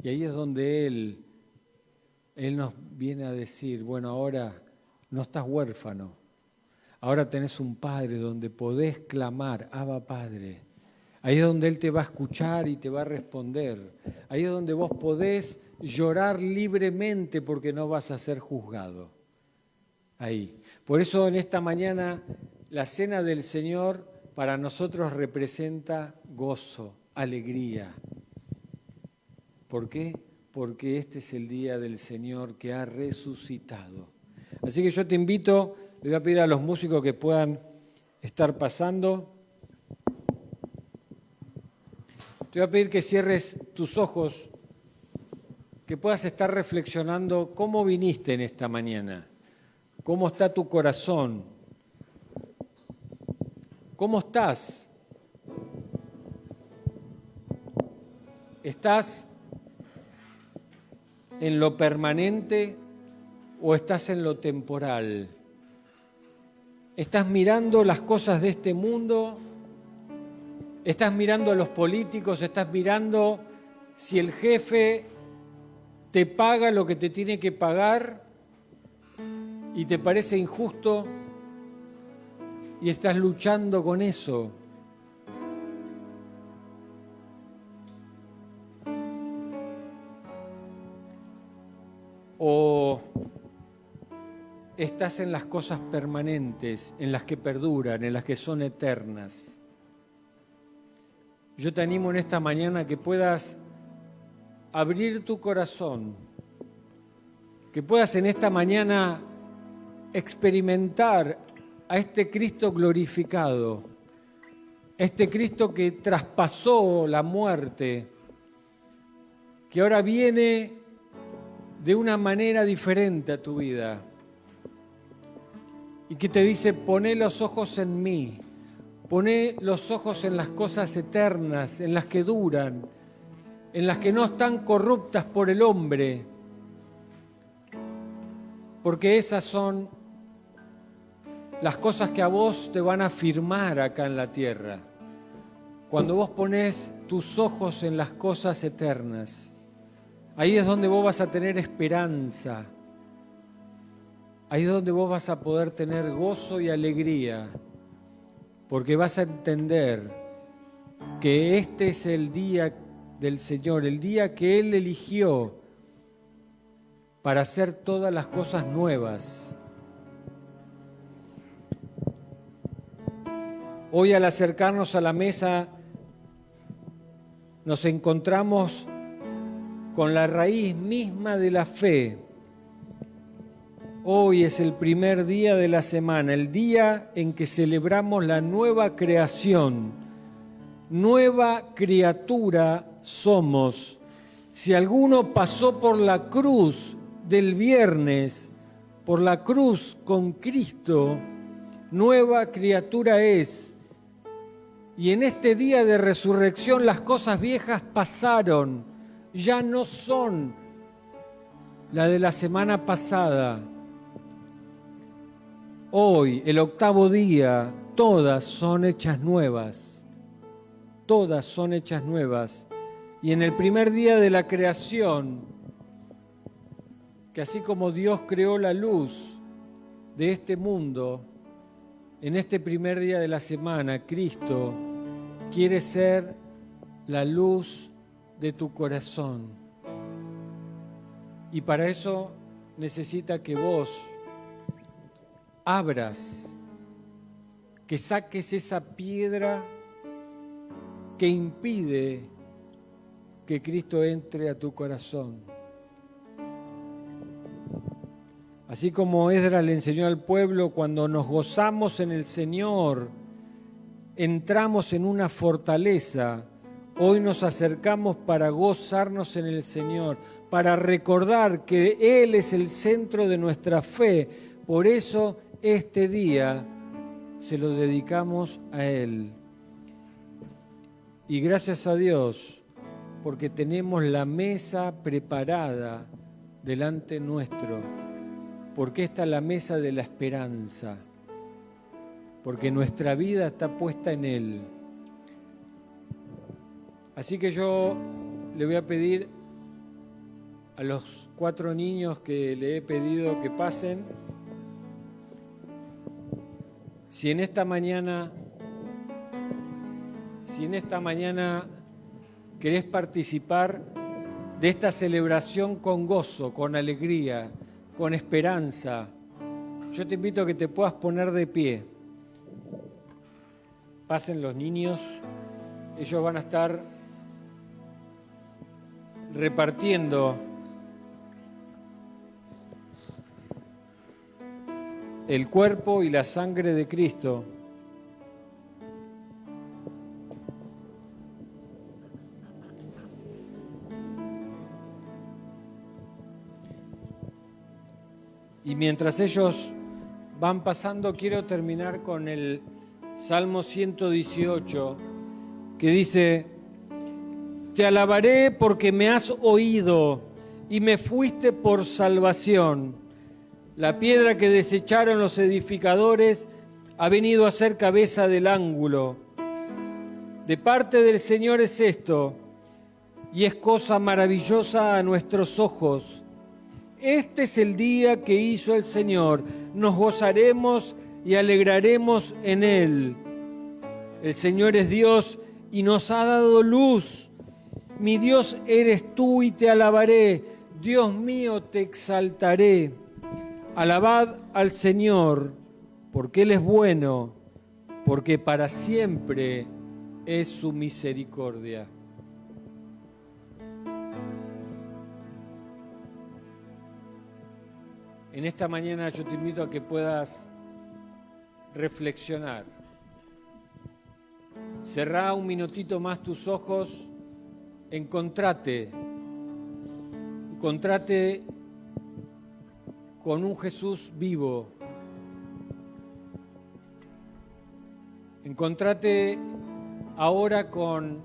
Y ahí es donde Él nos viene a decir, bueno, ahora no estás huérfano, ahora tenés un Padre donde podés clamar, Abba Padre. Ahí es donde Él te va a escuchar y te va a responder. Ahí es donde vos podés llorar libremente porque no vas a ser juzgado. Ahí. Por eso en esta mañana la cena del Señor para nosotros representa gozo, alegría. ¿Por qué? Porque este es el día del Señor que ha resucitado. Así que yo te invito, le voy a pedir a los músicos que puedan estar pasando. Te voy a pedir que cierres tus ojos, que puedas estar reflexionando cómo viniste en esta mañana, cómo está tu corazón, cómo estás. ¿Estás en lo permanente o estás en lo temporal? ¿Estás mirando las cosas de este mundo? ¿Estás mirando a los políticos? ¿Estás mirando si el jefe te paga lo que te tiene que pagar y te parece injusto y estás luchando con eso? ¿O estás en las cosas permanentes, en las que perduran, en las que son eternas? Yo te animo en esta mañana a que puedas abrir tu corazón, que puedas en esta mañana experimentar a este Cristo glorificado, este Cristo que traspasó la muerte, que ahora viene de una manera diferente a tu vida y que te dice, poné los ojos en mí. Poné los ojos en las cosas eternas, en las que duran, en las que no están corruptas por el hombre, porque esas son las cosas que a vos te van a firmar acá en la tierra. cuando vos ponés tus ojos en las cosas eternas, ahí es donde vos vas a tener esperanza. Ahí es donde vos vas a poder tener gozo y alegría, porque vas a entender que este es el día del Señor, el día que Él eligió para hacer todas las cosas nuevas. Hoy, al acercarnos a la mesa, nos encontramos con la raíz misma de la fe. Hoy es el primer día de la semana, el día en que celebramos la nueva creación. Nueva criatura somos. Si alguno pasó por la cruz del viernes, por la cruz con Cristo, nueva criatura es. Y en este día de resurrección las cosas viejas pasaron, ya no son la de la semana pasada. Hoy, el octavo día, todas son hechas nuevas. Todas son hechas nuevas. Y en el primer día de la creación, que así como Dios creó la luz de este mundo, en este primer día de la semana, Cristo quiere ser la luz de tu corazón. Y para eso necesita que vos abras, que saques esa piedra que impide que Cristo entre a tu corazón. Así como Esdras le enseñó al pueblo, cuando nos gozamos en el Señor, entramos en una fortaleza. Hoy nos acercamos para gozarnos en el Señor, para recordar que Él es el centro de nuestra fe. Por eso este día se lo dedicamos a Él. Y gracias a Dios, porque tenemos la mesa preparada delante nuestro, porque esta es la mesa de la esperanza, porque nuestra vida está puesta en Él. Así que yo le voy a pedir a los 4 niños que le he pedido que pasen, si en esta mañana querés participar de esta celebración con gozo, con alegría, con esperanza, yo te invito a que te puedas poner de pie. Pasen los niños, ellos van a estar repartiendo el cuerpo y la sangre de Cristo. Y mientras ellos van pasando, quiero terminar con el Salmo 118, que dice: Te alabaré porque me has oído y me fuiste por salvación. La piedra que desecharon los edificadores ha venido a ser cabeza del ángulo. De parte del Señor es esto, y es cosa maravillosa a nuestros ojos. Este es el día que hizo el Señor, nos gozaremos y alegraremos en Él. El Señor es Dios y nos ha dado luz. Mi Dios eres tú y te alabaré. Dios mío, te exaltaré. Alabad al Señor, porque Él es bueno, porque para siempre es su misericordia. En esta mañana yo te invito a que puedas reflexionar. Cerrá un minutito más tus ojos, encontrate con un Jesús vivo. Encontrate ahora con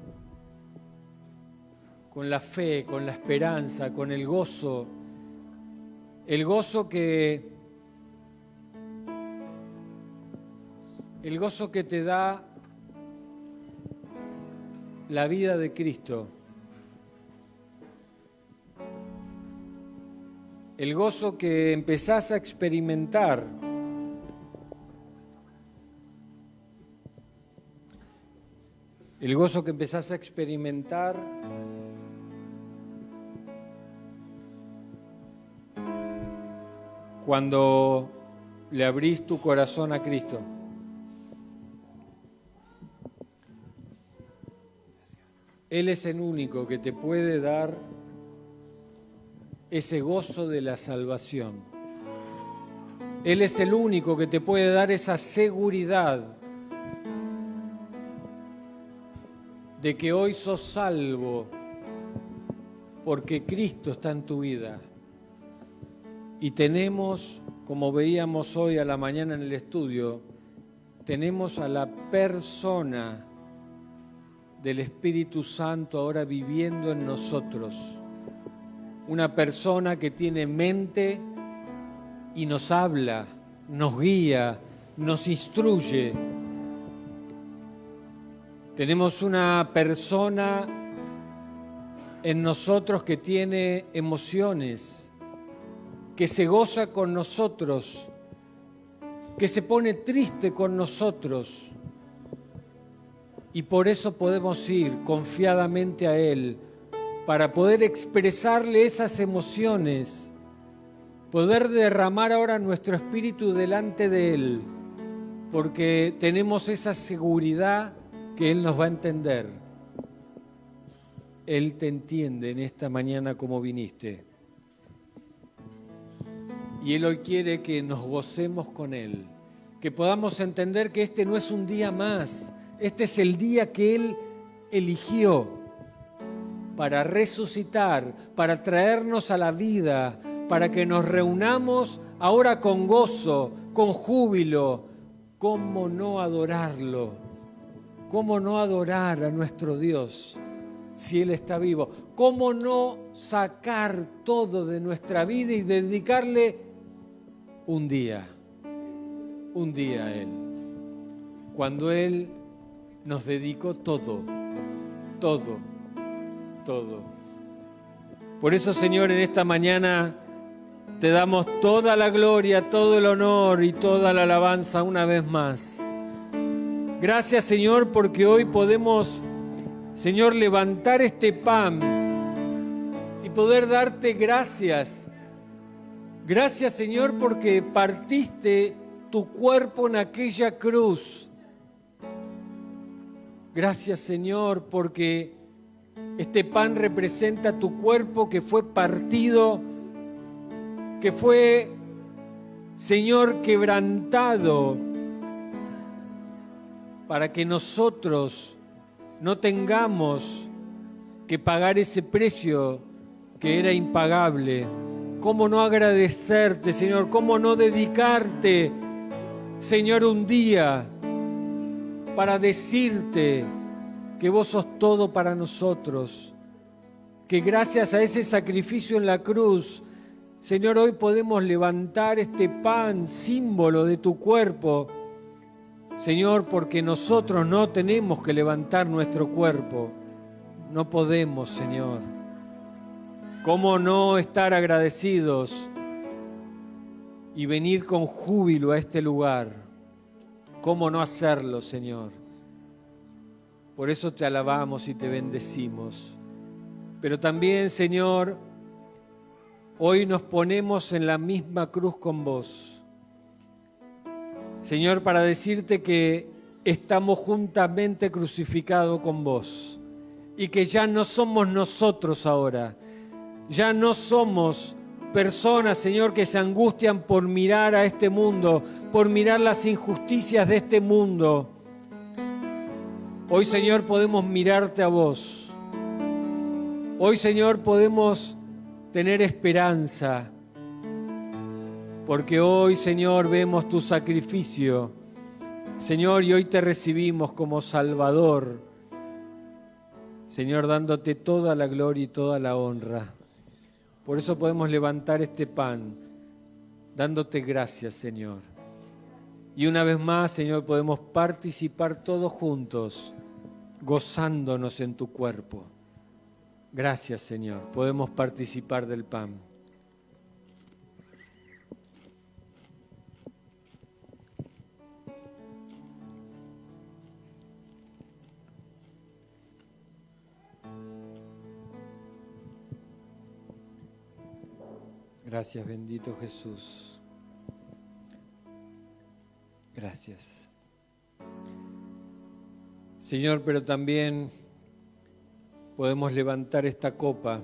la fe, con la esperanza, con el gozo que te da la vida de Cristo, el gozo que empezás a experimentar, el gozo que empezás a experimentar cuando le abrís tu corazón a Cristo. Él es el único que te puede dar ese gozo de la salvación. Él es el único que te puede dar esa seguridad de que hoy sos salvo porque Cristo está en tu vida. Y tenemos, como veíamos hoy a la mañana en el estudio, tenemos a la persona del Espíritu Santo ahora viviendo en nosotros. Una persona que tiene mente y nos habla, nos guía, nos instruye. Tenemos una persona en nosotros que tiene emociones, que se goza con nosotros, que se pone triste con nosotros. Y por eso podemos ir confiadamente a Él, para poder expresarle esas emociones, poder derramar ahora nuestro espíritu delante de Él, porque tenemos esa seguridad que Él nos va a entender. Él te entiende en esta mañana como viniste. Y Él hoy quiere que nos gocemos con Él, que podamos entender que este no es un día más, este es el día que Él eligió para resucitar, para traernos a la vida, para que nos reunamos ahora con gozo, con júbilo. ¿Cómo no adorarlo? ¿Cómo no adorar a nuestro Dios si Él está vivo? ¿Cómo no sacar todo de nuestra vida y dedicarle un día a Él? Cuando Él nos dedicó todo. Por eso, Señor, en esta mañana te damos toda la gloria, todo el honor y toda la alabanza una vez más. Gracias, Señor, porque hoy podemos, Señor, levantar este pan y poder darte gracias. Gracias, Señor, porque partiste tu cuerpo en aquella cruz. Gracias, Señor, porque este pan representa tu cuerpo que fue partido, que fue, Señor, quebrantado, para que nosotros no tengamos que pagar ese precio que era impagable. ¿Cómo no agradecerte, Señor? ¿Cómo no dedicarte, Señor, un día para decirte que vos sos todo para nosotros? Que gracias a ese sacrificio en la cruz, Señor, hoy podemos levantar este pan, símbolo de tu cuerpo, Señor, porque nosotros no tenemos que levantar nuestro cuerpo. No podemos, Señor. ¿Cómo no estar agradecidos y venir con júbilo a este lugar? ¿Cómo no hacerlo, Señor? Por eso te alabamos y te bendecimos. Pero también, Señor, hoy nos ponemos en la misma cruz con vos. Señor, para decirte que estamos juntamente crucificados con vos y que ya no somos nosotros ahora. Ya no somos personas, Señor, que se angustian por mirar a este mundo, por mirar las injusticias de este mundo. Hoy, Señor, podemos mirarte a vos. Hoy, Señor, podemos tener esperanza. Porque hoy, Señor, vemos tu sacrificio. Señor, y hoy te recibimos como Salvador. Señor, dándote toda la gloria y toda la honra. Por eso podemos levantar este pan, dándote gracias, Señor. Y una vez más, Señor, podemos participar todos juntos gozándonos en tu cuerpo. Gracias, Señor. Podemos participar del pan. Gracias, bendito Jesús. Gracias. Señor, pero también podemos levantar esta copa,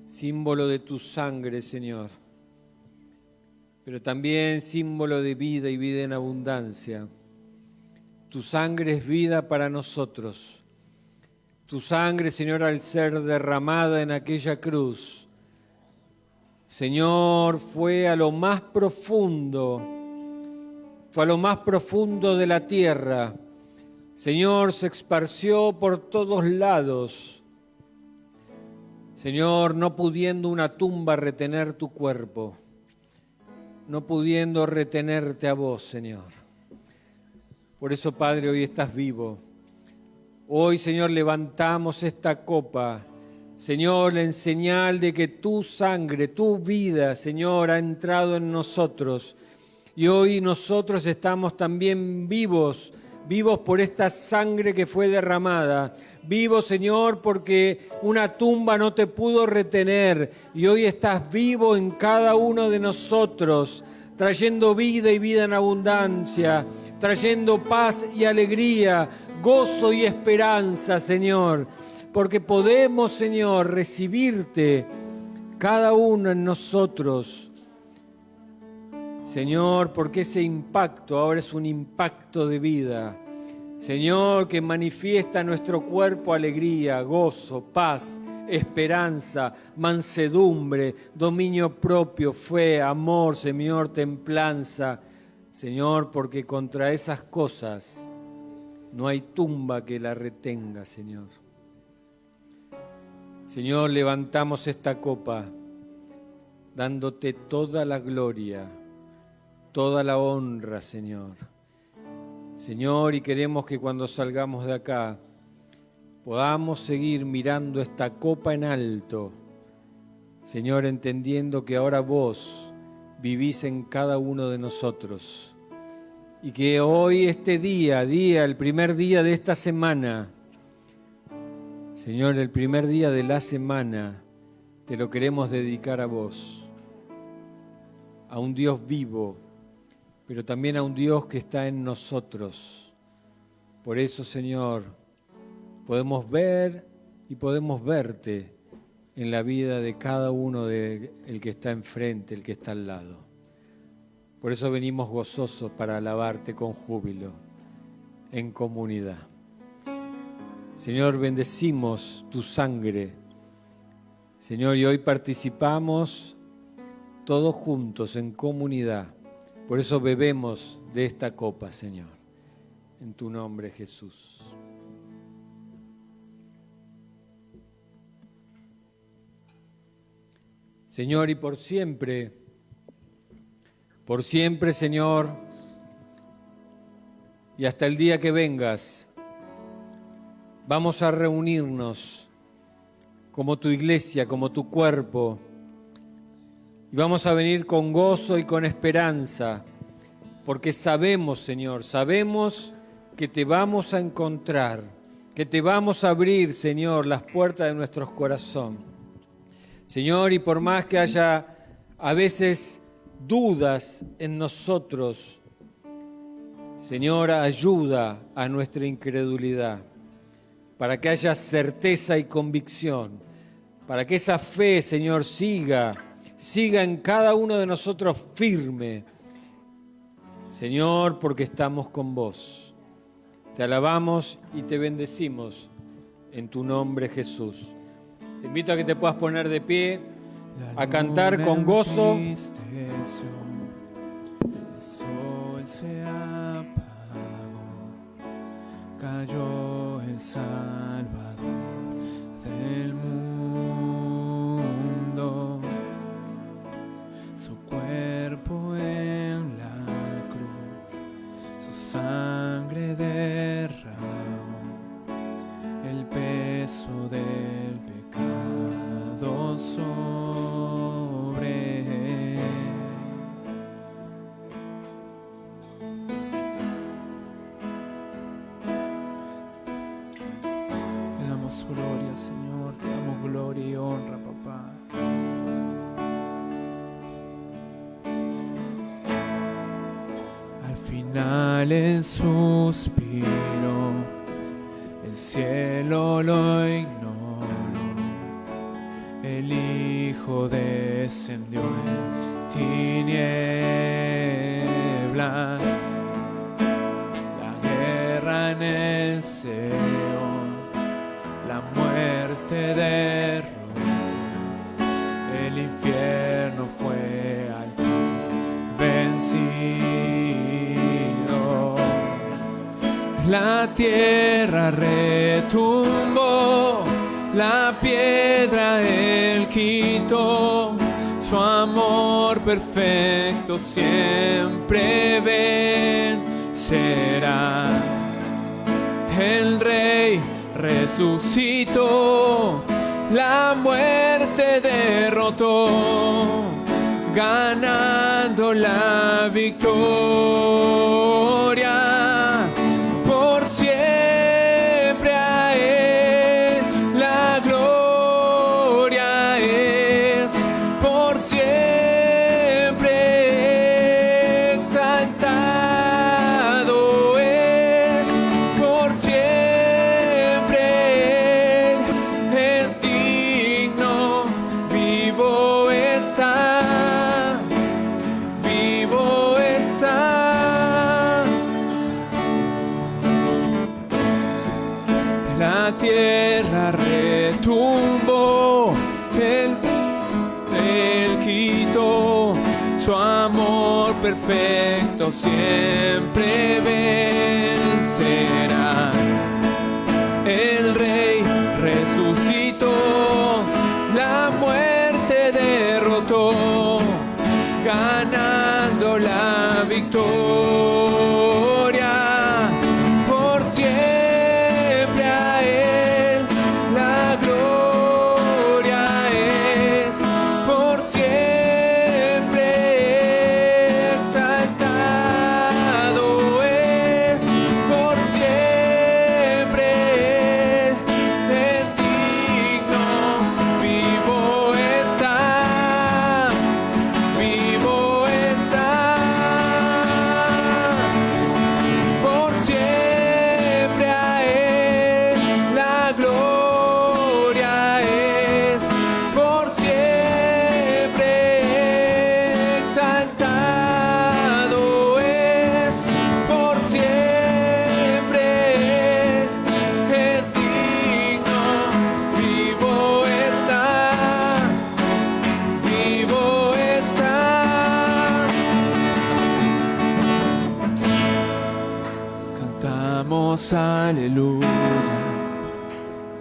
símbolo de tu sangre, Señor, pero también símbolo de vida y vida en abundancia. Tu sangre es vida para nosotros. Tu sangre, Señor, al ser derramada en aquella cruz, Señor, fue a lo más profundo, de la tierra. Señor, se esparció por todos lados. Señor, no pudiendo una tumba retener tu cuerpo, no pudiendo retenerte a vos, Señor. Por eso, Padre, hoy estás vivo. Hoy, Señor, levantamos esta copa, Señor, en señal de que tu sangre, tu vida, Señor, ha entrado en nosotros. Y hoy nosotros estamos también vivos por esta sangre que fue derramada. Vivos, Señor, porque una tumba no te pudo retener. Y hoy estás vivo en cada uno de nosotros, trayendo vida y vida en abundancia, trayendo paz y alegría, gozo y esperanza, Señor. Porque podemos, Señor, recibirte cada uno en nosotros. Señor, porque ese impacto ahora es un impacto de vida. Señor, que manifiesta en nuestro cuerpo alegría, gozo, paz, esperanza, mansedumbre, dominio propio, fe, amor, Señor, templanza. Señor, porque contra esas cosas no hay tumba que la retenga, Señor. Señor, levantamos esta copa dándote toda la gloria, toda la honra, Señor. Señor, y queremos que cuando salgamos de acá podamos seguir mirando esta copa en alto, Señor, entendiendo que ahora vos vivís en cada uno de nosotros y que hoy, este día, el primer día de esta semana, Señor, el primer día de la semana, te lo queremos dedicar a vos, a un Dios vivo, pero también a un Dios que está en nosotros. Por eso, Señor, podemos ver y podemos verte en la vida de cada uno de el que está enfrente, el que está al lado. Por eso venimos gozosos para alabarte con júbilo, en comunidad. Señor, bendecimos tu sangre. Señor, y hoy participamos todos juntos en comunidad. Por eso bebemos de esta copa, Señor. En tu nombre, Jesús. Señor, y por siempre, Señor, y hasta el día que vengas, vamos a reunirnos como tu iglesia, como tu cuerpo, y vamos a venir con gozo y con esperanza, porque sabemos, Señor, sabemos que te vamos a encontrar, que te vamos a abrir, Señor, las puertas de nuestros corazones. Señor, y por más que haya a veces dudas en nosotros, Señor, ayuda a nuestra incredulidad, para que haya certeza y convicción, para que esa fe, Señor, siga en cada uno de nosotros firme. Señor, porque estamos con vos. Te alabamos y te bendecimos en tu nombre, Jesús. Te invito a que te puedas poner de pie, a cantar con gozo. El sol se apagó, cayó el Salvador del mundo, su cuerpo en la cruz, su sangre derramó inhale el suspiro, el cielo lo ignoró, el Hijo descendió en tinieblas, la guerra en el Seol, la muerte derrotó, el infierno fue al fin vencido. La tierra retumbó, la piedra él quitó, su amor perfecto siempre vencerá. El Rey resucitó, la muerte derrotó, ganando la victoria. Por siempre a Él la gloria es, por siempre exaltado es, por siempre Él es digno, vivo está, vivo está. La tierra retumbó, Él quitó, su amor perfecto siempre vencerá. El Rey resucitó, la muerte derrotó, ganando la victoria. Por siempre a Él la gloria es, por siempre exaltado es, por siempre es digno, vivo está, vivo está. Por siempre a Él la gloria es, por siempre exaltado es, por siempre es digno, vivo está, vivo está. Cantamos aleluya,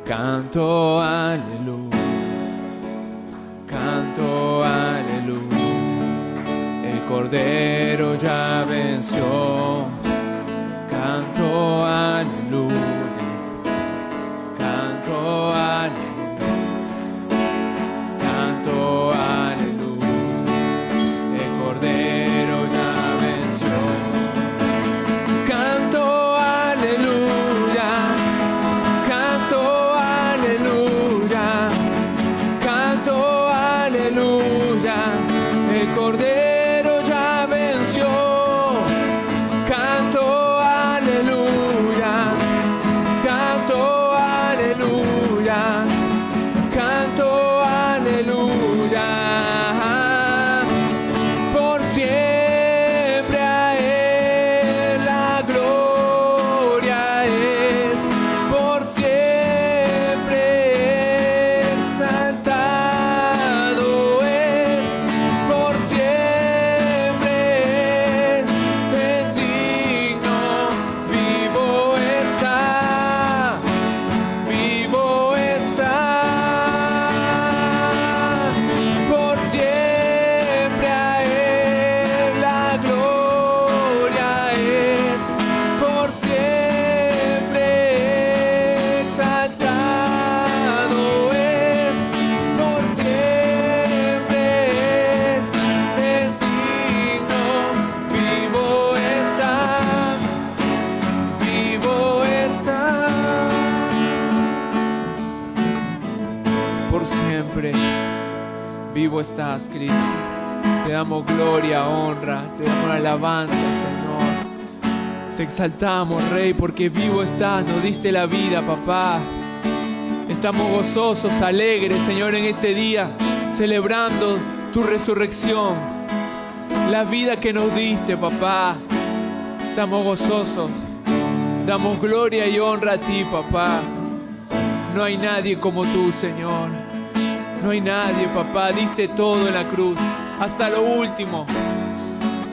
canto aleluya, canto aleluya. El Cordero ya venció, canto aleluya, canto aleluya, canto aleluya. El Cordero ya venció, canto aleluya, canto aleluya, canto aleluya. El Cordero ya venció, canto aleluya, canto aleluya, canto aleluya. Por siempre a Él la gloria es, por siempre exaltado es, por siempre es digno, vivo está, vivo está. Por siempre a Él la gloria es, por siempre exaltado es, por siempre es digno, vivo está, vivo está. Por siempre vivo estás, Cristo. Te damos gloria, honra, te damos alabanza, Señor. Te exaltamos, Rey, porque vivo estás, nos diste la vida, papá. Estamos gozosos, alegres, Señor, en este día, celebrando tu resurrección, la vida que nos diste, papá. Estamos gozosos, damos gloria y honra a ti, papá. No hay nadie como tú, Señor. No hay nadie, papá. Diste todo en la cruz, hasta lo último.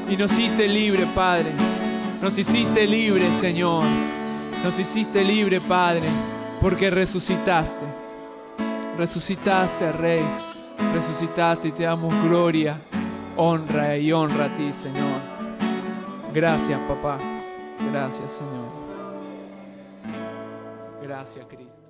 Y nos hiciste libre, Padre. Nos hiciste libre, Señor. Nos hiciste libre, Padre, porque resucitaste. Resucitaste, Rey. Resucitaste y te damos gloria, honra y honra a ti, Señor. Gracias, papá. Gracias, Señor. Gracias, Cristo.